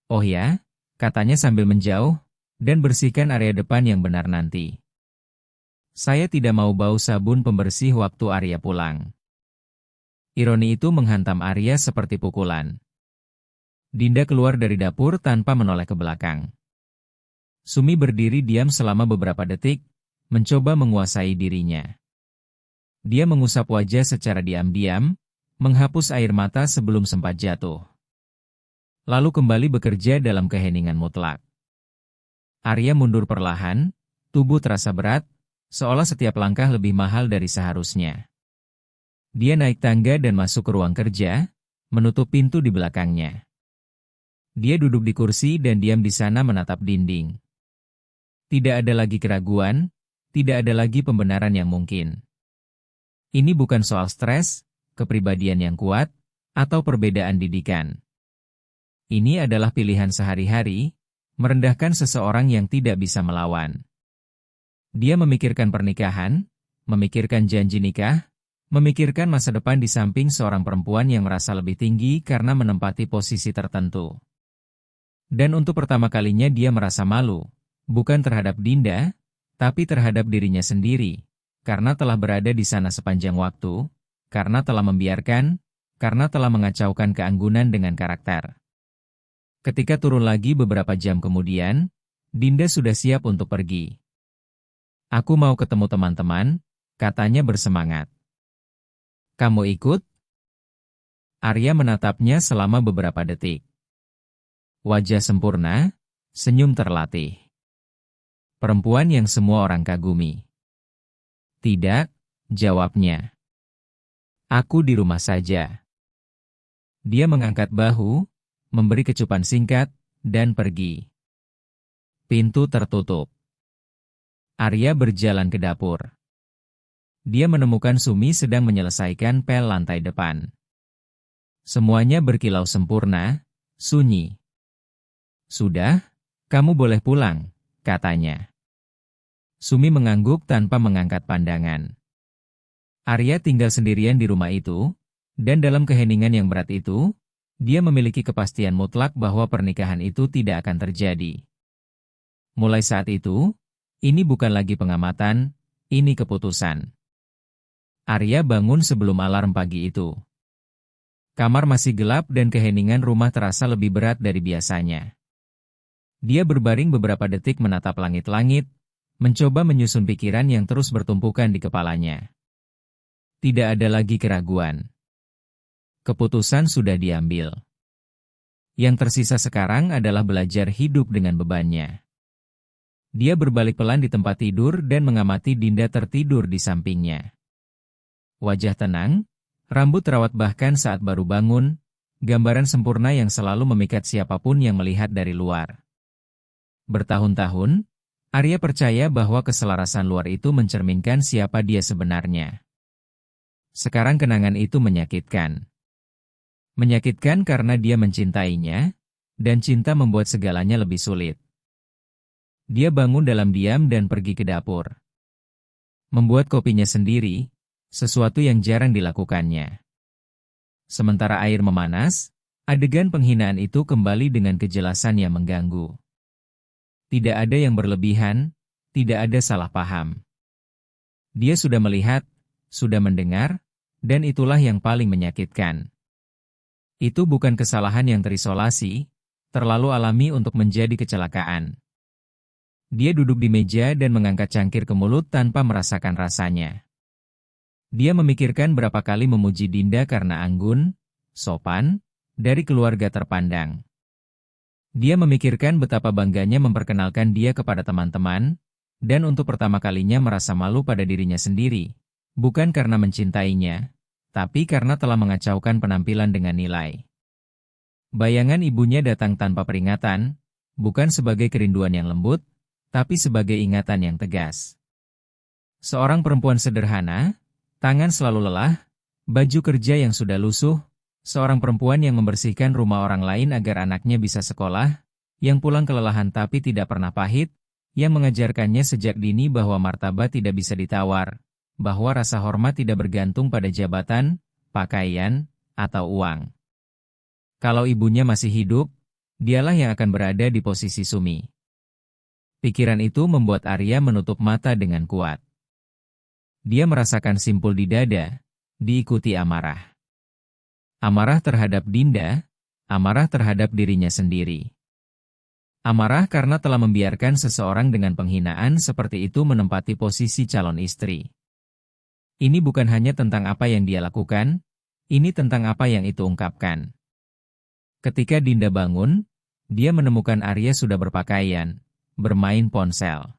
Oh ya, katanya sambil menjauh, dan bersihkan area depan yang benar nanti. Saya tidak mau bau sabun pembersih waktu Arya pulang. Ironi itu menghantam Arya seperti pukulan. Dinda keluar dari dapur tanpa menoleh ke belakang. Sumi berdiri diam selama beberapa detik, mencoba menguasai dirinya. Dia mengusap wajah secara diam-diam, menghapus air mata sebelum sempat jatuh. Lalu kembali bekerja dalam keheningan mutlak. Arya mundur perlahan, tubuh terasa berat, seolah setiap langkah lebih mahal dari seharusnya. Dia naik tangga dan masuk ke ruang kerja, menutup pintu di belakangnya. Dia duduk di kursi dan diam di sana menatap dinding. Tidak ada lagi keraguan, tidak ada lagi pembenaran yang mungkin. Ini bukan soal stres, kepribadian yang kuat, atau perbedaan didikan. Ini adalah pilihan sehari-hari, merendahkan seseorang yang tidak bisa melawan. Dia memikirkan pernikahan, memikirkan janji nikah, memikirkan masa depan di samping seorang perempuan yang merasa lebih tinggi karena menempati posisi tertentu. Dan untuk pertama kalinya dia merasa malu, bukan terhadap Dinda, tapi terhadap dirinya sendiri, karena telah berada di sana sepanjang waktu, karena telah membiarkan, karena telah mengacaukan keanggunan dengan karakter. Ketika turun lagi beberapa jam kemudian, Dinda sudah siap untuk pergi. Aku mau ketemu teman-teman, katanya bersemangat. Kamu ikut? Arya menatapnya selama beberapa detik. Wajah sempurna, senyum terlatih. Perempuan yang semua orang kagumi. Tidak, jawabnya. Aku di rumah saja. Dia mengangkat bahu, memberi kecupan singkat, dan pergi. Pintu tertutup. Arya berjalan ke dapur. Dia menemukan Sumi sedang menyelesaikan pel lantai depan. Semuanya berkilau sempurna, sunyi. "Sudah, kamu boleh pulang," katanya. Sumi mengangguk tanpa mengangkat pandangan. Arya tinggal sendirian di rumah itu, dan dalam keheningan yang berat itu, dia memiliki kepastian mutlak bahwa pernikahan itu tidak akan terjadi. Mulai saat itu, ini bukan lagi pengamatan, ini keputusan. Arya bangun sebelum alarm pagi itu. Kamar masih gelap dan keheningan rumah terasa lebih berat dari biasanya. Dia berbaring beberapa detik menatap langit-langit, mencoba menyusun pikiran yang terus bertumpukan di kepalanya. Tidak ada lagi keraguan. Keputusan sudah diambil. Yang tersisa sekarang adalah belajar hidup dengan bebannya. Dia berbalik pelan di tempat tidur dan mengamati Dinda tertidur di sampingnya. Wajah tenang, rambut terawat bahkan saat baru bangun, gambaran sempurna yang selalu memikat siapapun yang melihat dari luar. Bertahun-tahun, Arya percaya bahwa keselarasan luar itu mencerminkan siapa dia sebenarnya. Sekarang kenangan itu menyakitkan. Menyakitkan karena dia mencintainya, dan cinta membuat segalanya lebih sulit. Dia bangun dalam diam dan pergi ke dapur. Membuat kopinya sendiri, sesuatu yang jarang dilakukannya. Sementara air memanas, adegan penghinaan itu kembali dengan kejelasan yang mengganggu. Tidak ada yang berlebihan, tidak ada salah paham. Dia sudah melihat, sudah mendengar, dan itulah yang paling menyakitkan. Itu bukan kesalahan yang terisolasi, terlalu alami untuk menjadi kecelakaan. Dia duduk di meja dan mengangkat cangkir ke mulut tanpa merasakan rasanya. Dia memikirkan berapa kali memuji Dinda karena anggun, sopan, dari keluarga terpandang. Dia memikirkan betapa bangganya memperkenalkan dia kepada teman-teman, dan untuk pertama kalinya merasa malu pada dirinya sendiri, bukan karena mencintainya, tapi karena telah mengacaukan penampilan dengan nilai. Bayangan ibunya datang tanpa peringatan, bukan sebagai kerinduan yang lembut, tapi sebagai ingatan yang tegas. Seorang perempuan sederhana, tangan selalu lelah, baju kerja yang sudah lusuh, seorang perempuan yang membersihkan rumah orang lain agar anaknya bisa sekolah, yang pulang kelelahan tapi tidak pernah pahit, yang mengajarkannya sejak dini bahwa martabat tidak bisa ditawar, bahwa rasa hormat tidak bergantung pada jabatan, pakaian, atau uang. Kalau ibunya masih hidup, dialah yang akan berada di posisi Sumi. Pikiran itu membuat Arya menutup mata dengan kuat. Dia merasakan simpul di dada, diikuti amarah. Amarah terhadap Dinda, amarah terhadap dirinya sendiri. Amarah karena telah membiarkan seseorang dengan penghinaan seperti itu menempati posisi calon istri. Ini bukan hanya tentang apa yang dia lakukan, ini tentang apa yang itu ungkapkan. Ketika Dinda bangun, dia menemukan Arya sudah berpakaian, bermain ponsel.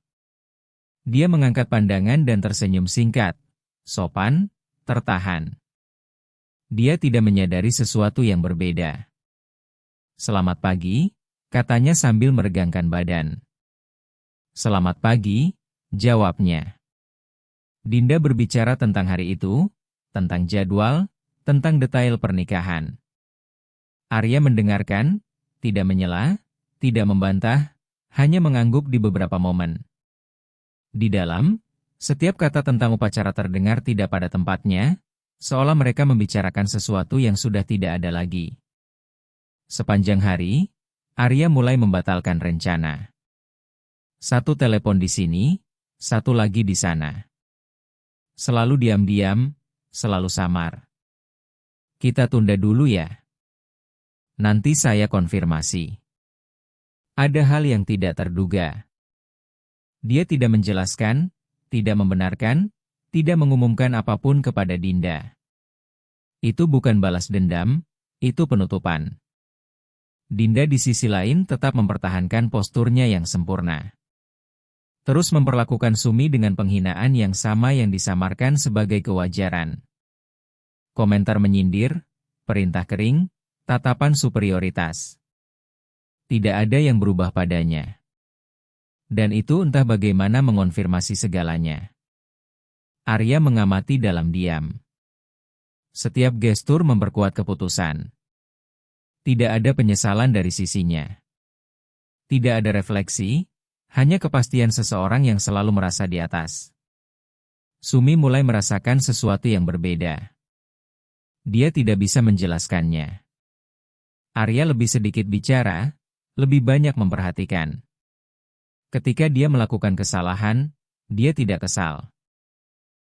Dia mengangkat pandangan dan tersenyum singkat, sopan, tertahan. Dia tidak menyadari sesuatu yang berbeda. "Selamat pagi," katanya sambil meregangkan badan. "Selamat pagi," jawabnya. Dinda berbicara tentang hari itu, tentang jadwal, tentang detail pernikahan. Arya mendengarkan, tidak menyela, tidak membantah, hanya mengangguk di beberapa momen. Di dalam, setiap kata tentang upacara terdengar tidak pada tempatnya, seolah mereka membicarakan sesuatu yang sudah tidak ada lagi. Sepanjang hari, Arya mulai membatalkan rencana. Satu telepon di sini, satu lagi di sana. Selalu diam-diam, selalu samar. "Kita tunda dulu ya. Nanti saya konfirmasi." Ada hal yang tidak terduga. Dia tidak menjelaskan, tidak membenarkan, tidak mengumumkan apapun kepada Dinda. Itu bukan balas dendam, itu penutupan. Dinda di sisi lain tetap mempertahankan posturnya yang sempurna. Terus memperlakukan Sumi dengan penghinaan yang sama yang disamarkan sebagai kewajaran. Komentar menyindir, perintah kering, Tatapan superioritas. Tidak ada yang berubah padanya. Dan itu entah bagaimana mengonfirmasi segalanya. Arya mengamati dalam diam. Setiap gestur memperkuat keputusan. Tidak ada penyesalan dari sisinya. Tidak ada refleksi, hanya kepastian seseorang yang selalu merasa di atas. Sumi mulai merasakan sesuatu yang berbeda. Dia tidak bisa menjelaskannya. Arya lebih sedikit bicara, lebih banyak memperhatikan. Ketika dia melakukan kesalahan, dia tidak kesal.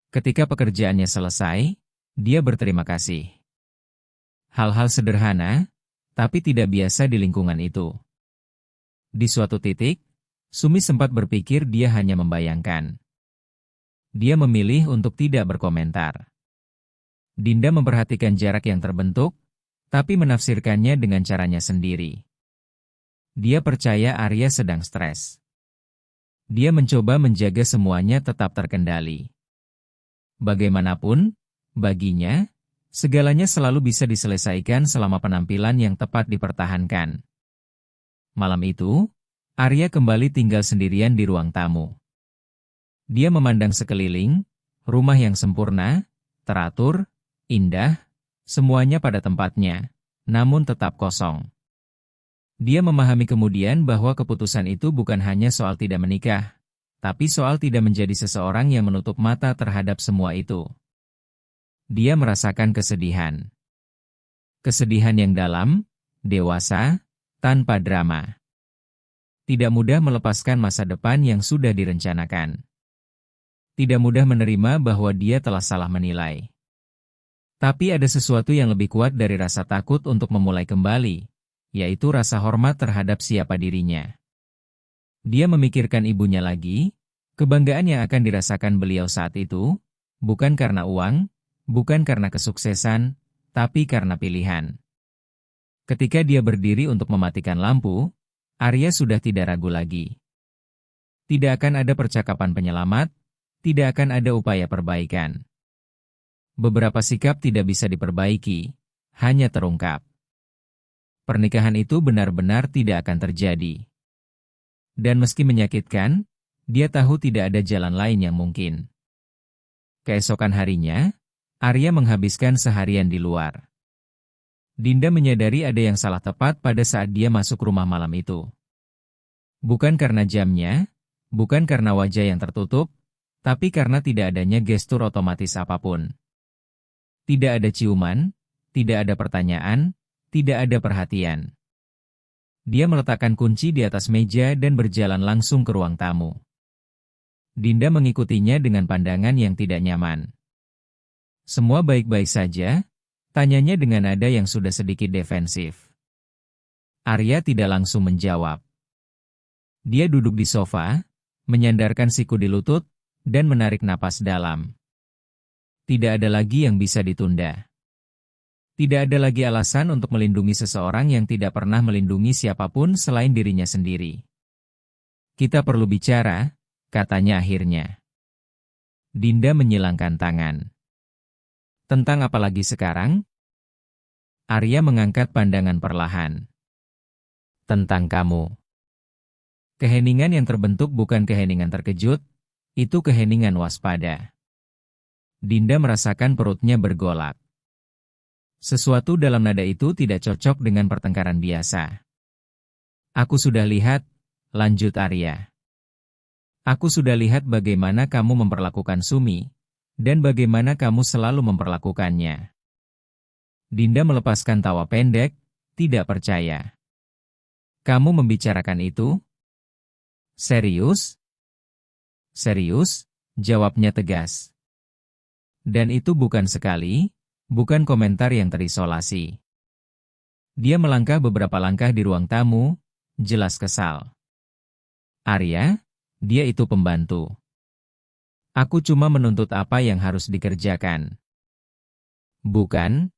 Ketika pekerjaannya selesai, dia berterima kasih. Hal-hal sederhana, tapi tidak biasa di lingkungan itu. Di suatu titik, Sumi sempat berpikir dia hanya membayangkan. Dia memilih untuk tidak berkomentar. Dinda memperhatikan jarak yang terbentuk, tapi menafsirkannya dengan caranya sendiri. Dia percaya Arya sedang stres. Dia mencoba menjaga semuanya tetap terkendali. Bagaimanapun, baginya, segalanya selalu bisa diselesaikan selama penampilan yang tepat dipertahankan. Malam itu, Arya kembali tinggal sendirian di ruang tamu. Dia memandang sekeliling, rumah yang sempurna, teratur, indah, semuanya pada tempatnya, namun tetap kosong. Dia memahami kemudian bahwa keputusan itu bukan hanya soal tidak menikah, tapi soal tidak menjadi seseorang yang menutup mata terhadap semua itu. Dia merasakan kesedihan. Kesedihan yang dalam, dewasa, tanpa drama. Tidak mudah melepaskan masa depan yang sudah direncanakan. Tidak mudah menerima bahwa dia telah salah menilai. Tapi ada sesuatu yang lebih kuat dari rasa takut untuk memulai kembali, yaitu rasa hormat terhadap siapa dirinya. Dia memikirkan ibunya lagi, kebanggaan yang akan dirasakan beliau saat itu, bukan karena uang, bukan karena kesuksesan, tapi karena pilihan. Ketika dia berdiri untuk mematikan lampu, Arya sudah tidak ragu lagi. Tidak akan ada percakapan penyelamat, tidak akan ada upaya perbaikan. Beberapa sikap tidak bisa diperbaiki, hanya terungkap. Pernikahan itu benar-benar tidak akan terjadi. Dan meski menyakitkan, dia tahu tidak ada jalan lain yang mungkin. Keesokan harinya, Arya menghabiskan seharian di luar. Dinda menyadari ada yang salah tepat pada saat dia masuk rumah malam itu. Bukan karena jamnya, bukan karena wajah yang tertutup, tapi karena tidak adanya gestur otomatis apapun. Tidak ada ciuman, tidak ada pertanyaan, tidak ada perhatian. Dia meletakkan kunci di atas meja dan berjalan langsung ke ruang tamu. Dinda mengikutinya dengan pandangan yang tidak nyaman. Semua baik-baik saja, tanyanya dengan nada yang sudah sedikit defensif. Arya tidak langsung menjawab. Dia duduk di sofa, menyandarkan siku di lutut, dan menarik napas dalam. Tidak ada lagi yang bisa ditunda. Tidak ada lagi alasan untuk melindungi seseorang yang tidak pernah melindungi siapapun selain dirinya sendiri. Kita perlu bicara, katanya akhirnya. Dinda menyilangkan tangan. Tentang apa lagi sekarang? Arya mengangkat pandangan perlahan. Tentang kamu. Keheningan yang terbentuk bukan keheningan terkejut, itu keheningan waspada. Dinda merasakan perutnya bergolak. Sesuatu dalam nada itu tidak cocok dengan pertengkaran biasa. Aku sudah lihat, lanjut Arya. Aku sudah lihat bagaimana kamu memperlakukan Sumi, dan bagaimana kamu selalu memperlakukannya. Dinda melepaskan tawa pendek, tidak percaya. Kamu membicarakan itu? Serius? Serius, jawabnya tegas. Dan itu bukan sekali, bukan komentar yang terisolasi. Dia melangkah beberapa langkah di ruang tamu, jelas kesal. Arya, dia itu pembantu. Aku cuma menuntut apa yang harus dikerjakan. Bukan?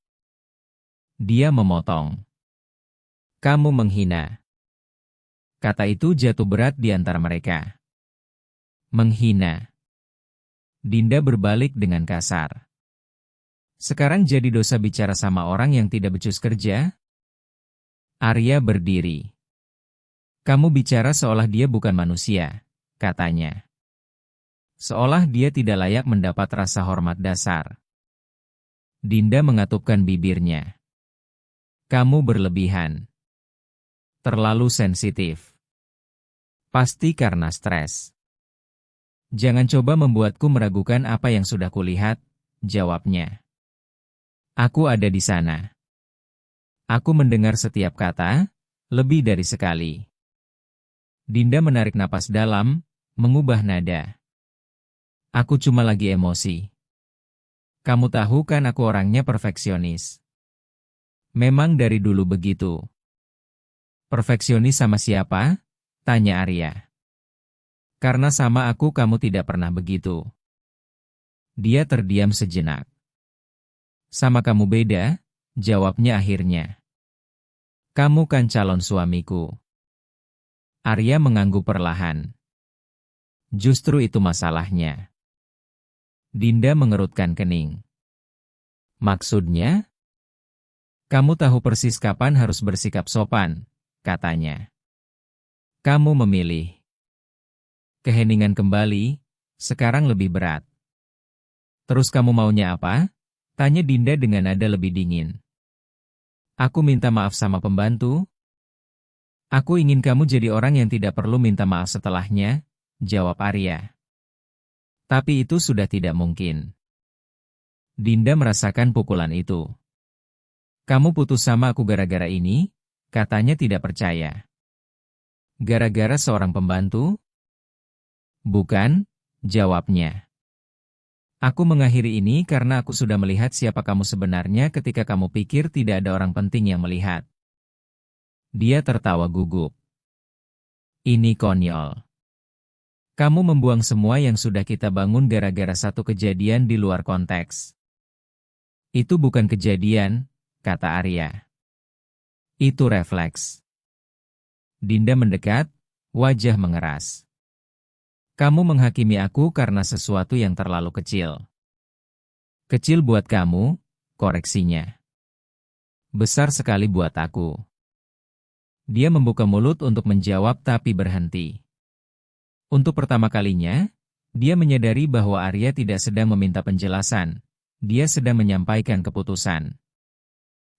Dia memotong. Kamu menghina. Kata itu jatuh berat di antara mereka. Menghina. Dinda berbalik dengan kasar. Sekarang jadi dosa bicara sama orang yang tidak becus kerja? Arya berdiri. Kamu bicara seolah dia bukan manusia, katanya. Seolah dia tidak layak mendapat rasa hormat dasar. Dinda mengatupkan bibirnya. Kamu berlebihan. Terlalu sensitif. Pasti karena stres. Jangan coba membuatku meragukan apa yang sudah kulihat, jawabnya. Aku ada di sana. Aku mendengar setiap kata, lebih dari sekali. Dinda menarik napas dalam, mengubah nada. Aku cuma lagi emosi. Kamu tahu kan aku orangnya perfeksionis. Memang dari dulu begitu. Perfeksionis sama siapa? Tanya Arya. Karena sama aku kamu tidak pernah begitu. Dia terdiam sejenak. Sama kamu beda, jawabnya akhirnya. Kamu kan calon suamiku. Arya mengangguk perlahan. Justru itu masalahnya. Dinda mengerutkan kening. Maksudnya? Kamu tahu persis kapan harus bersikap sopan, katanya. Kamu memilih. Keheningan kembali, sekarang lebih berat. Terus kamu maunya apa? Tanya Dinda dengan nada lebih dingin. Aku minta maaf sama pembantu. Aku ingin kamu jadi orang yang tidak perlu minta maaf setelahnya, jawab Arya. Tapi itu sudah tidak mungkin. Dinda merasakan pukulan itu. Kamu putus sama aku gara-gara ini? Katanya tidak percaya. Gara-gara seorang pembantu? Bukan, jawabnya. Aku mengakhiri ini karena aku sudah melihat siapa kamu sebenarnya ketika kamu pikir tidak ada orang penting yang melihat. Dia tertawa gugup. Ini konyol. Kamu membuang semua yang sudah kita bangun gara-gara satu kejadian di luar konteks. Itu bukan kejadian, kata Arya. Itu refleks. Dinda mendekat, wajah mengeras. Kamu menghakimi aku karena sesuatu yang terlalu kecil. Kecil buat kamu, koreksinya. Besar sekali buat aku. Dia membuka mulut untuk menjawab tapi berhenti. Untuk pertama kalinya, dia menyadari bahwa Arya tidak sedang meminta penjelasan. Dia sedang menyampaikan keputusan.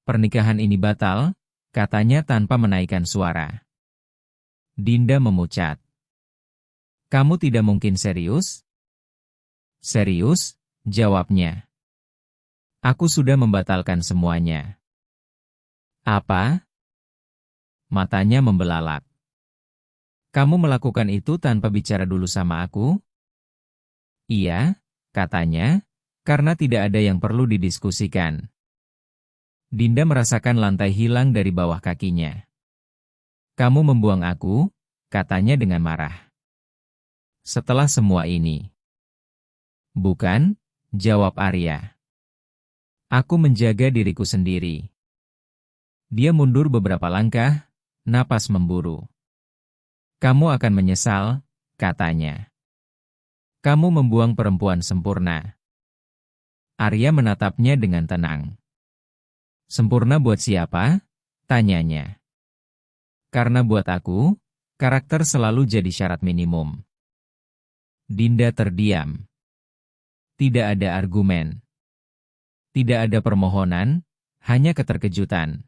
Pernikahan ini batal, katanya tanpa menaikkan suara. Dinda memucat. Kamu tidak mungkin serius? Serius, jawabnya. Aku sudah membatalkan semuanya. Apa? Matanya membelalak. Kamu melakukan itu tanpa bicara dulu sama aku? Iya, katanya, karena tidak ada yang perlu didiskusikan. Dinda merasakan lantai hilang dari bawah kakinya. Kamu membuang aku, katanya dengan marah. Setelah semua ini. Bukan, jawab Arya. Aku menjaga diriku sendiri. Dia mundur beberapa langkah, napas memburu. Kamu akan menyesal, katanya. Kamu membuang perempuan sempurna. Arya menatapnya dengan tenang. Sempurna buat siapa? Tanyanya. Karena buat aku, karakter selalu jadi syarat minimum. Dinda terdiam. Tidak ada argumen. Tidak ada permohonan, hanya keterkejutan.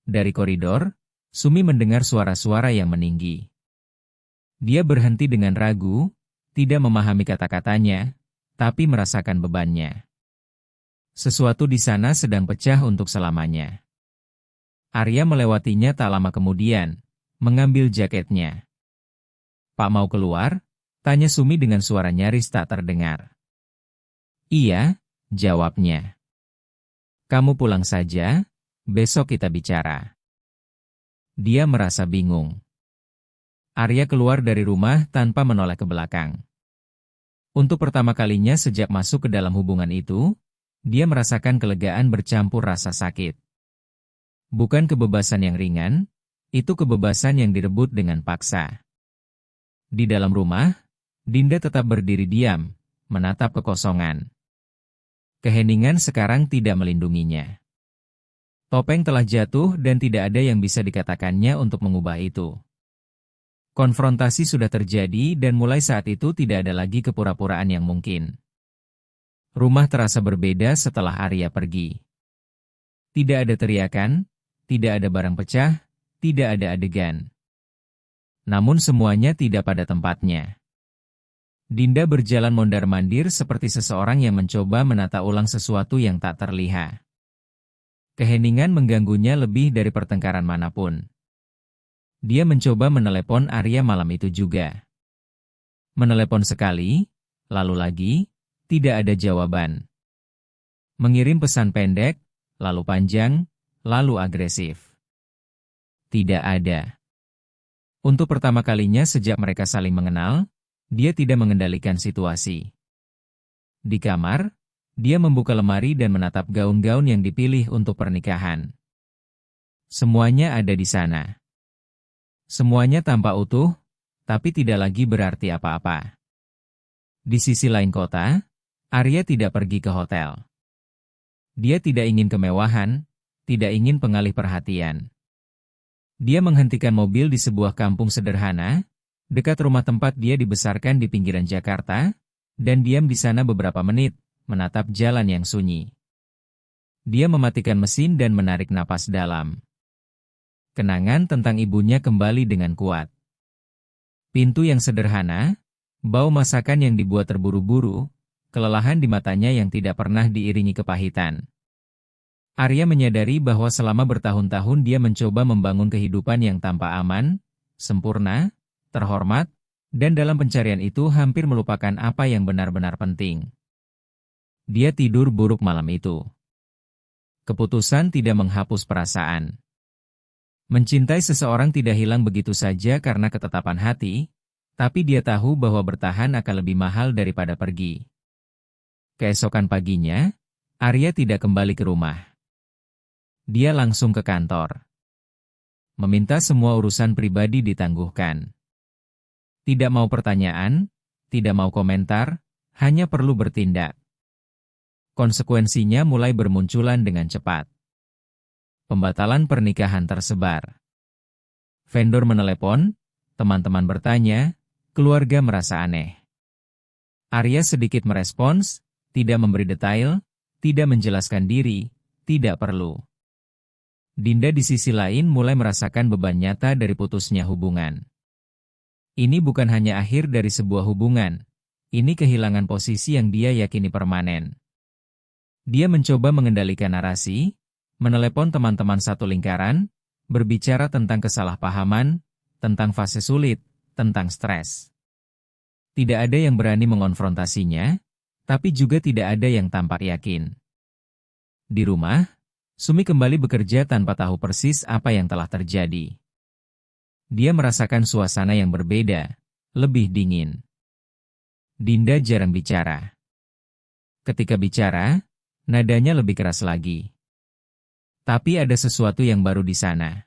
Dari koridor, Sumi mendengar suara-suara yang meninggi. Dia berhenti dengan ragu, tidak memahami kata-katanya, tapi merasakan bebannya. Sesuatu di sana sedang pecah untuk selamanya. Arya melewatinya tak lama kemudian, mengambil jaketnya. Pak mau keluar? Tanya Sumi dengan suara nyaris tak terdengar. Iya, jawabnya. Kamu pulang saja, besok kita bicara. Dia merasa bingung. Arya keluar dari rumah tanpa menoleh ke belakang. Untuk pertama kalinya sejak masuk ke dalam hubungan itu, dia merasakan kelegaan bercampur rasa sakit. Bukan kebebasan yang ringan, itu kebebasan yang direbut dengan paksa. Di dalam rumah, Dinda tetap berdiri diam, menatap kekosongan. Keheningan sekarang tidak melindunginya. Topeng telah jatuh dan tidak ada yang bisa dikatakannya untuk mengubah itu. Konfrontasi sudah terjadi dan mulai saat itu tidak ada lagi kepura-puraan yang mungkin. Rumah terasa berbeda setelah Arya pergi. Tidak ada teriakan, tidak ada barang pecah, tidak ada adegan. Namun semuanya tidak pada tempatnya. Dinda berjalan mondar-mandir seperti seseorang yang mencoba menata ulang sesuatu yang tak terlihat. Keheningan mengganggunya lebih dari pertengkaran manapun. Dia mencoba menelepon Arya malam itu juga. Menelepon sekali, lalu lagi, tidak ada jawaban. Mengirim pesan pendek, lalu panjang, lalu agresif. Tidak ada. Untuk pertama kalinya sejak mereka saling mengenal, dia tidak mengendalikan situasi. Di kamar, dia membuka lemari dan menatap gaun-gaun yang dipilih untuk pernikahan. Semuanya ada di sana. Semuanya tampak utuh, tapi tidak lagi berarti apa-apa. Di sisi lain kota, Arya tidak pergi ke hotel. Dia tidak ingin kemewahan, tidak ingin pengalih perhatian. Dia menghentikan mobil di sebuah kampung sederhana, dekat rumah tempat dia dibesarkan di pinggiran Jakarta, dan diam di sana beberapa menit, menatap jalan yang sunyi. Dia mematikan mesin dan menarik napas dalam. Kenangan tentang ibunya kembali dengan kuat. Pintu yang sederhana, bau masakan yang dibuat terburu-buru, kelelahan di matanya yang tidak pernah diiringi kepahitan. Arya menyadari bahwa selama bertahun-tahun dia mencoba membangun kehidupan yang tanpa aman, sempurna, terhormat, dan dalam pencarian itu hampir melupakan apa yang benar-benar penting. Dia tidur buruk malam itu. Keputusan tidak menghapus perasaan. Mencintai seseorang tidak hilang begitu saja karena ketetapan hati, tapi dia tahu bahwa bertahan akan lebih mahal daripada pergi. Keesokan paginya, Arya tidak kembali ke rumah. Dia langsung ke kantor. Meminta semua urusan pribadi ditangguhkan. Tidak mau pertanyaan, tidak mau komentar, hanya perlu bertindak. Konsekuensinya mulai bermunculan dengan cepat. Pembatalan pernikahan tersebar. Vendor menelepon, teman-teman bertanya, keluarga merasa aneh. Arya sedikit merespons, tidak memberi detail, tidak menjelaskan diri, tidak perlu. Dinda di sisi lain mulai merasakan beban nyata dari putusnya hubungan. Ini bukan hanya akhir dari sebuah hubungan, ini kehilangan posisi yang dia yakini permanen. Dia mencoba mengendalikan narasi, menelepon teman-teman satu lingkaran, berbicara tentang kesalahpahaman, tentang fase sulit, tentang stres. Tidak ada yang berani mengonfrontasinya, tapi juga tidak ada yang tampak yakin. Di rumah, Sumi kembali bekerja tanpa tahu persis apa yang telah terjadi. Dia merasakan suasana yang berbeda, lebih dingin. Dinda jarang bicara. Ketika bicara, nadanya lebih keras lagi. Tapi ada sesuatu yang baru di sana.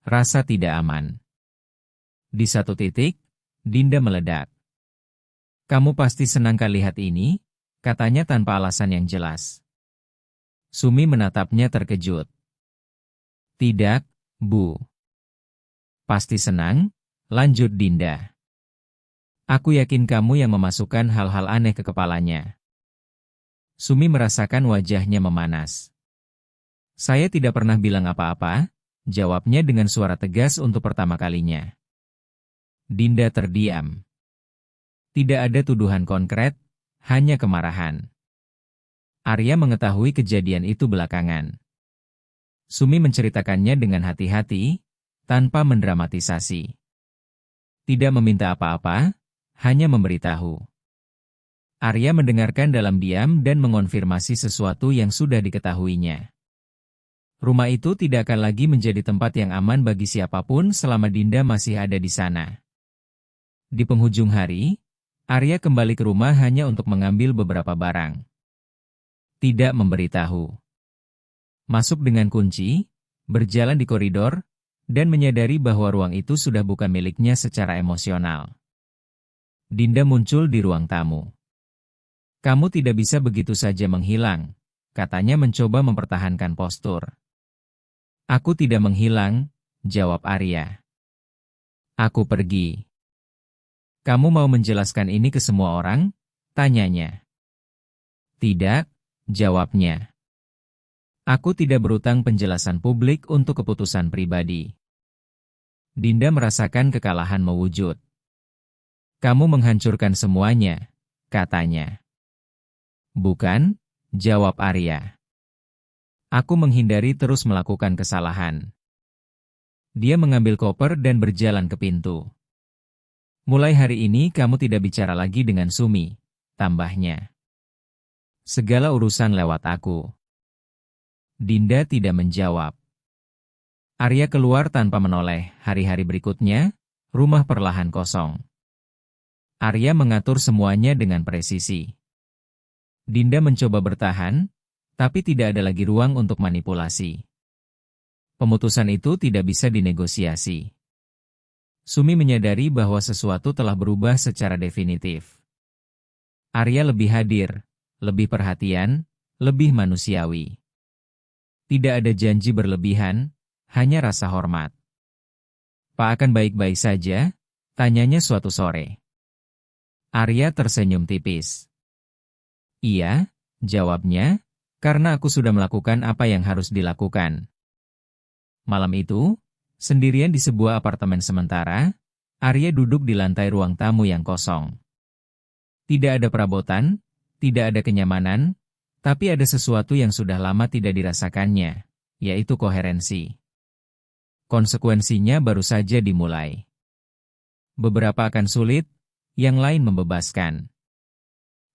Rasa tidak aman. Di satu titik, Dinda meledak. "Kamu pasti senang kali lihat ini," katanya tanpa alasan yang jelas. Sumi menatapnya terkejut. "Tidak, Bu." "Pasti senang," lanjut Dinda. "Aku yakin kamu yang memasukkan hal-hal aneh ke kepalanya." Sumi merasakan wajahnya memanas. "Saya tidak pernah bilang apa-apa," jawabnya dengan suara tegas untuk pertama kalinya. Dinda terdiam. Tidak ada tuduhan konkret, hanya kemarahan. Arya mengetahui kejadian itu belakangan. Sumi menceritakannya dengan hati-hati, tanpa mendramatisasi. Tidak meminta apa-apa, hanya memberitahu. Arya mendengarkan dalam diam dan mengonfirmasi sesuatu yang sudah diketahuinya. Rumah itu tidak akan lagi menjadi tempat yang aman bagi siapapun selama Dinda masih ada di sana. Di penghujung hari, Arya kembali ke rumah hanya untuk mengambil beberapa barang. Tidak memberitahu. Masuk dengan kunci, berjalan di koridor, dan menyadari bahwa ruang itu sudah bukan miliknya secara emosional. Dinda muncul di ruang tamu. "Kamu tidak bisa begitu saja menghilang," katanya mencoba mempertahankan postur. Aku tidak menghilang, jawab Arya. Aku pergi. Kamu mau menjelaskan ini ke semua orang? Tanyanya. Tidak, jawabnya. Aku tidak berutang penjelasan publik untuk keputusan pribadi. Dinda merasakan kekalahan mewujud. Kamu menghancurkan semuanya, katanya. Bukan, jawab Arya. Aku menghindari terus melakukan kesalahan. Dia mengambil koper dan berjalan ke pintu. Mulai hari ini kamu tidak bicara lagi dengan Sumi, tambahnya. Segala urusan lewat aku. Dinda tidak menjawab. Arya keluar tanpa menoleh. Hari-hari berikutnya, rumah perlahan kosong. Arya mengatur semuanya dengan presisi. Dinda mencoba bertahan, tapi tidak ada lagi ruang untuk manipulasi. Pemutusan itu tidak bisa dinegosiasi. Sumi menyadari bahwa sesuatu telah berubah secara definitif. Arya lebih hadir, lebih perhatian, lebih manusiawi. Tidak ada janji berlebihan, hanya rasa hormat. Pak akan baik-baik saja? Tanyanya suatu sore. Arya tersenyum tipis. Iya, jawabnya, karena aku sudah melakukan apa yang harus dilakukan. Malam itu, sendirian di sebuah apartemen sementara, Arya duduk di lantai ruang tamu yang kosong. Tidak ada perabotan, tidak ada kenyamanan, tapi ada sesuatu yang sudah lama tidak dirasakannya, yaitu koherensi. Konsekuensinya baru saja dimulai. Beberapa akan sulit, yang lain membebaskan.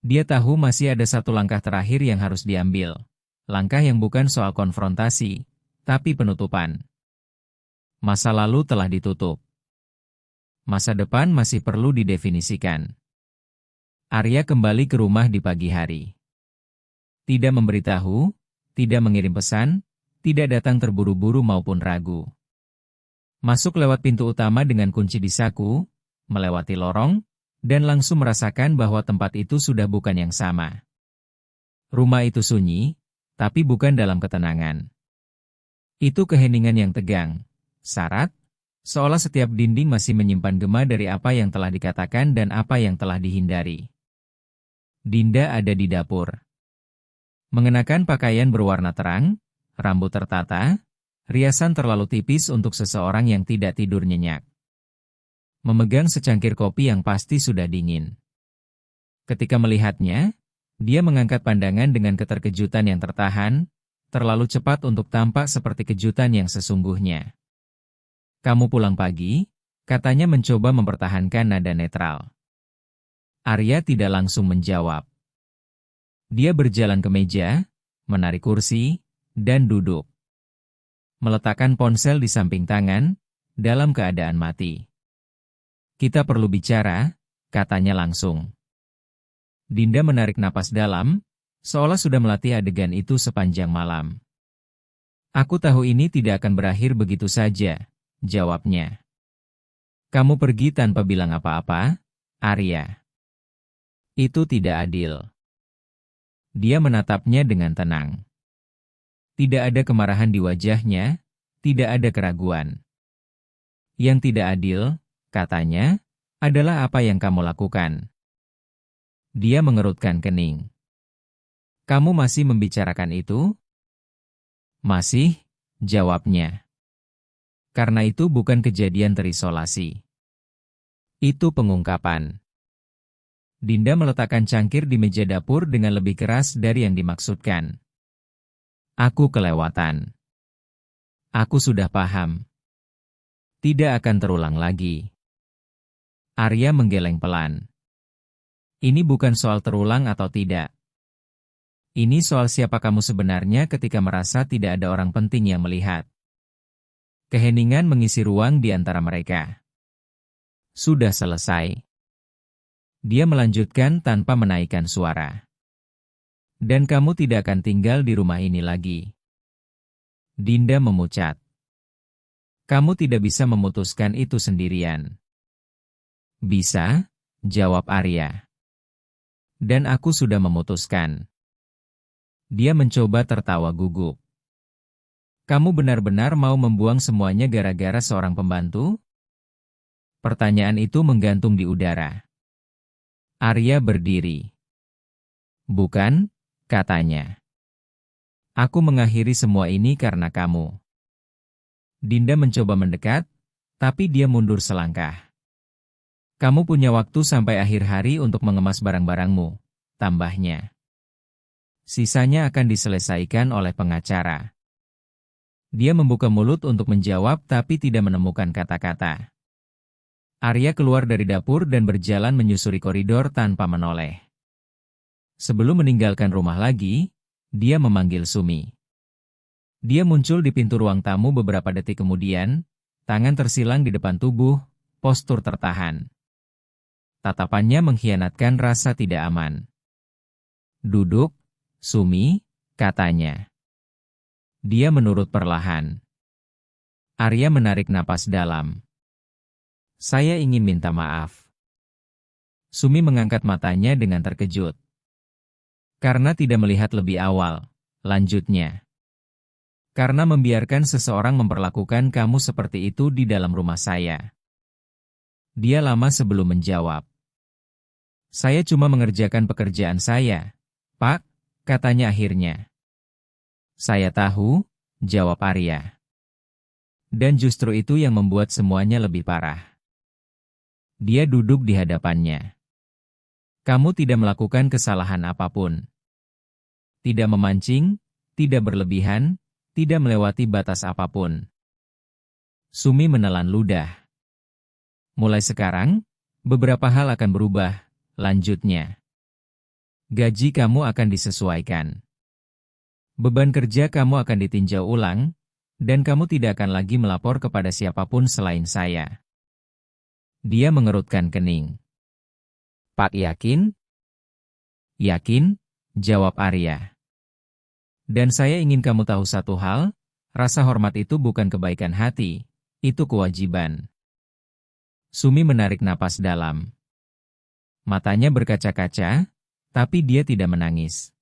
Dia tahu masih ada satu langkah terakhir yang harus diambil. Langkah yang bukan soal konfrontasi, tapi penutupan. Masa lalu telah ditutup. Masa depan masih perlu didefinisikan. Arya kembali ke rumah di pagi hari. Tidak memberitahu, tidak mengirim pesan, tidak datang terburu-buru maupun ragu. Masuk lewat pintu utama dengan kunci di saku, melewati lorong, dan langsung merasakan bahwa tempat itu sudah bukan yang sama. Rumah itu sunyi, tapi bukan dalam ketenangan. Itu keheningan yang tegang, syarat, seolah setiap dinding masih menyimpan gema dari apa yang telah dikatakan dan apa yang telah dihindari. Dinda ada di dapur. Mengenakan pakaian berwarna terang, rambut tertata, riasan terlalu tipis untuk seseorang yang tidak tidur nyenyak. Memegang secangkir kopi yang pasti sudah dingin. Ketika melihatnya, dia mengangkat pandangan dengan keterkejutan yang tertahan, terlalu cepat untuk tampak seperti kejutan yang sesungguhnya. Kamu pulang pagi, katanya mencoba mempertahankan nada netral. Arya tidak langsung menjawab. Dia berjalan ke meja, menarik kursi, dan duduk. Meletakkan ponsel di samping tangan, dalam keadaan mati. Kita perlu bicara, katanya langsung. Dinda menarik napas dalam, seolah sudah melatih adegan itu sepanjang malam. Aku tahu ini tidak akan berakhir begitu saja, jawabnya. Kamu pergi tanpa bilang apa-apa, Arya. Itu tidak adil. Dia menatapnya dengan tenang. Tidak ada kemarahan di wajahnya, tidak ada keraguan. Yang tidak adil, katanya, adalah apa yang kamu lakukan. Dia mengerutkan kening. Kamu masih membicarakan itu? Masih, jawabnya. Karena itu bukan kejadian terisolasi. Itu pengungkapan. Dinda meletakkan cangkir di meja dapur dengan lebih keras dari yang dimaksudkan. Aku kelewatan. Aku sudah paham. Tidak akan terulang lagi. Arya menggeleng pelan. Ini bukan soal terulang atau tidak. Ini soal siapa kamu sebenarnya ketika merasa tidak ada orang penting yang melihat. Keheningan mengisi ruang di antara mereka. Sudah selesai. Dia melanjutkan tanpa menaikkan suara. Dan kamu tidak akan tinggal di rumah ini lagi. Dinda memucat. Kamu tidak bisa memutuskan itu sendirian. Bisa, jawab Arya. Dan aku sudah memutuskan. Dia mencoba tertawa gugup. Kamu benar-benar mau membuang semuanya gara-gara seorang pembantu? Pertanyaan itu menggantung di udara. Arya berdiri. Bukan, katanya. Aku mengakhiri semua ini karena kamu. Dinda mencoba mendekat, tapi dia mundur selangkah. Kamu punya waktu sampai akhir hari untuk mengemas barang-barangmu, tambahnya. Sisanya akan diselesaikan oleh pengacara. Dia membuka mulut untuk menjawab tapi tidak menemukan kata-kata. Arya keluar dari dapur dan berjalan menyusuri koridor tanpa menoleh. Sebelum meninggalkan rumah lagi, dia memanggil Sumi. Dia muncul di pintu ruang tamu beberapa detik kemudian, tangan tersilang di depan tubuh, postur tertahan. Tatapannya mengkhianatkan rasa tidak aman. Duduk, Sumi, katanya. Dia menurut perlahan. Arya menarik napas dalam. Saya ingin minta maaf. Sumi mengangkat matanya dengan terkejut. Karena tidak melihat lebih awal, lanjutnya. Karena membiarkan seseorang memperlakukan kamu seperti itu di dalam rumah saya. Dia lama sebelum menjawab. Saya cuma mengerjakan pekerjaan saya, Pak, katanya akhirnya. Saya tahu, jawab Arya. Dan justru itu yang membuat semuanya lebih parah. Dia duduk di hadapannya. Kamu tidak melakukan kesalahan apapun. Tidak memancing, tidak berlebihan, tidak melewati batas apapun. Sumi menelan ludah. Mulai sekarang, beberapa hal akan berubah, lanjutnya. Gaji kamu akan disesuaikan. Beban kerja kamu akan ditinjau ulang, dan kamu tidak akan lagi melapor kepada siapapun selain saya. Dia mengerutkan kening. Pak yakin? Yakin, jawab Arya. Dan saya ingin kamu tahu satu hal, rasa hormat itu bukan kebaikan hati, itu kewajiban. Sumi menarik napas dalam. Matanya berkaca-kaca, tapi dia tidak menangis.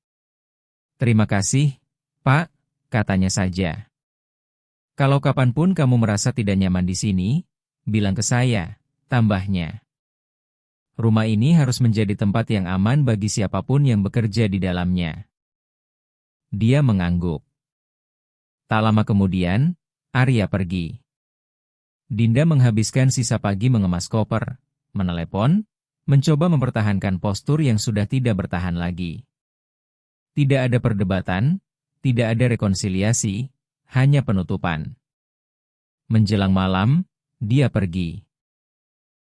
Terima kasih, Pak, katanya saja. Kalau kapanpun kamu merasa tidak nyaman di sini, bilang ke saya, tambahnya. Rumah ini harus menjadi tempat yang aman bagi siapapun yang bekerja di dalamnya. Dia mengangguk. Tak lama kemudian, Arya pergi. Dinda menghabiskan sisa pagi mengemas koper, menelepon, mencoba mempertahankan postur yang sudah tidak bertahan lagi. Tidak ada perdebatan, tidak ada rekonsiliasi, hanya penutupan. Menjelang malam, dia pergi.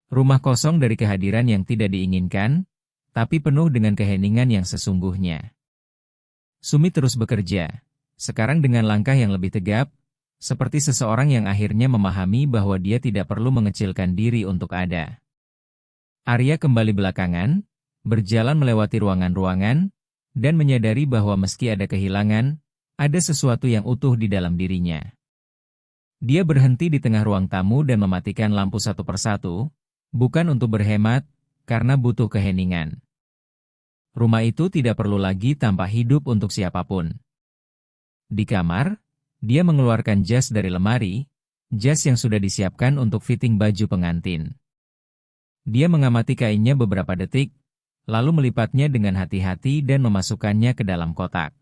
Rumah kosong dari kehadiran yang tidak diinginkan, tapi penuh dengan keheningan yang sesungguhnya. Sumi terus bekerja, sekarang dengan langkah yang lebih tegap, seperti seseorang yang akhirnya memahami bahwa dia tidak perlu mengecilkan diri untuk ada. Arya kembali belakangan, berjalan melewati ruangan-ruangan, dan menyadari bahwa meski ada kehilangan, ada sesuatu yang utuh di dalam dirinya. Dia berhenti di tengah ruang tamu dan mematikan lampu satu persatu, bukan untuk berhemat, karena butuh keheningan. Rumah itu tidak perlu lagi tampak hidup untuk siapapun. Di kamar, dia mengeluarkan jas dari lemari, jas yang sudah disiapkan untuk fitting baju pengantin. Dia mengamati kainnya beberapa detik, lalu melipatnya dengan hati-hati dan memasukkannya ke dalam kotak.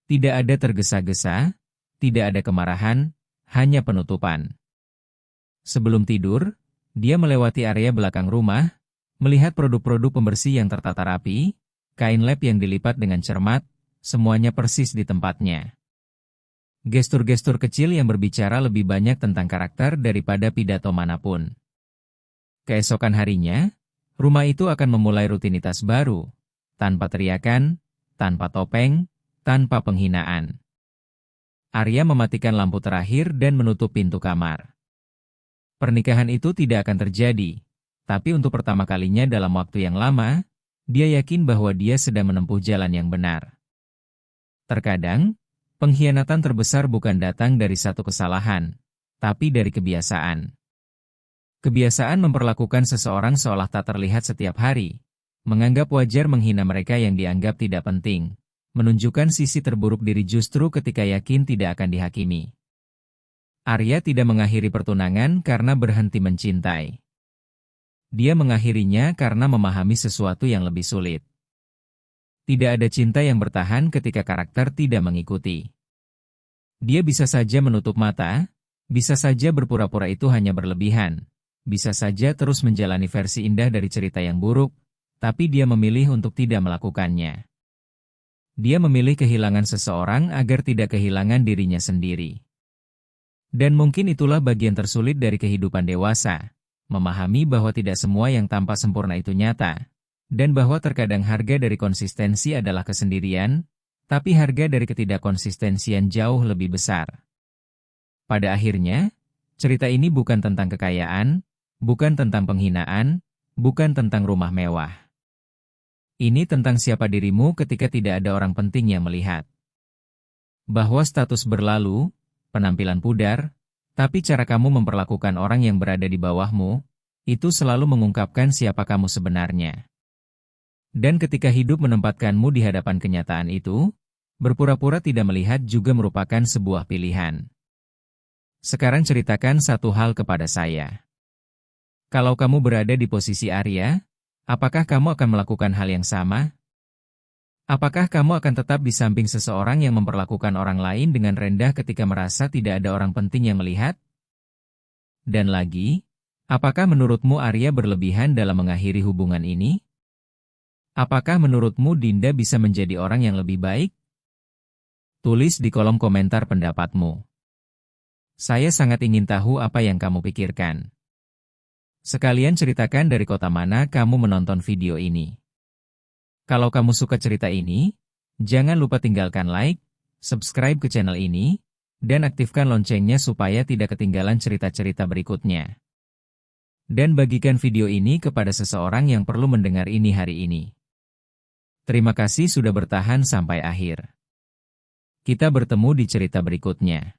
Tidak ada tergesa-gesa, tidak ada kemarahan, hanya penutupan. Sebelum tidur, dia melewati area belakang rumah, melihat produk-produk pembersih yang tertata rapi, kain lap yang dilipat dengan cermat, semuanya persis di tempatnya. Gestur-gestur kecil yang berbicara lebih banyak tentang karakter daripada pidato manapun. Keesokan harinya, rumah itu akan memulai rutinitas baru, tanpa teriakan, tanpa topeng, tanpa penghinaan. Arya mematikan lampu terakhir dan menutup pintu kamar. Pernikahan itu tidak akan terjadi, tapi untuk pertama kalinya dalam waktu yang lama, dia yakin bahwa dia sedang menempuh jalan yang benar. Terkadang, pengkhianatan terbesar bukan datang dari satu kesalahan, tapi dari kebiasaan. Kebiasaan memperlakukan seseorang seolah tak terlihat setiap hari, menganggap wajar menghina mereka yang dianggap tidak penting, menunjukkan sisi terburuk diri justru ketika yakin tidak akan dihakimi. Arya tidak mengakhiri pertunangan karena berhenti mencintai. Dia mengakhirinya karena memahami sesuatu yang lebih sulit. Tidak ada cinta yang bertahan ketika karakter tidak mengikuti. Dia bisa saja menutup mata, bisa saja berpura-pura itu hanya berlebihan, bisa saja terus menjalani versi indah dari cerita yang buruk, tapi dia memilih untuk tidak melakukannya. Dia memilih kehilangan seseorang agar tidak kehilangan dirinya sendiri. Dan mungkin itulah bagian tersulit dari kehidupan dewasa, memahami bahwa tidak semua yang tampak sempurna itu nyata, dan bahwa terkadang harga dari konsistensi adalah kesendirian, tapi harga dari ketidakkonsistensian jauh lebih besar. Pada akhirnya, cerita ini bukan tentang kekayaan, bukan tentang penghinaan, bukan tentang rumah mewah. Ini tentang siapa dirimu ketika tidak ada orang penting yang melihat. Bahwa status berlalu, penampilan pudar, tapi cara kamu memperlakukan orang yang berada di bawahmu, itu selalu mengungkapkan siapa kamu sebenarnya. Dan ketika hidup menempatkanmu di hadapan kenyataan itu, berpura-pura tidak melihat juga merupakan sebuah pilihan. Sekarang ceritakan satu hal kepada saya. Kalau kamu berada di posisi Arya, apakah kamu akan melakukan hal yang sama? Apakah kamu akan tetap di samping seseorang yang memperlakukan orang lain dengan rendah ketika merasa tidak ada orang penting yang melihat? Dan lagi, apakah menurutmu Arya berlebihan dalam mengakhiri hubungan ini? Apakah menurutmu Dinda bisa menjadi orang yang lebih baik? Tulis di kolom komentar pendapatmu. Saya sangat ingin tahu apa yang kamu pikirkan. Sekalian ceritakan dari kota mana kamu menonton video ini. Kalau kamu suka cerita ini, jangan lupa tinggalkan like, subscribe ke channel ini, dan aktifkan loncengnya supaya tidak ketinggalan cerita-cerita berikutnya. Dan bagikan video ini kepada seseorang yang perlu mendengar ini hari ini. Terima kasih sudah bertahan sampai akhir. Kita bertemu di cerita berikutnya.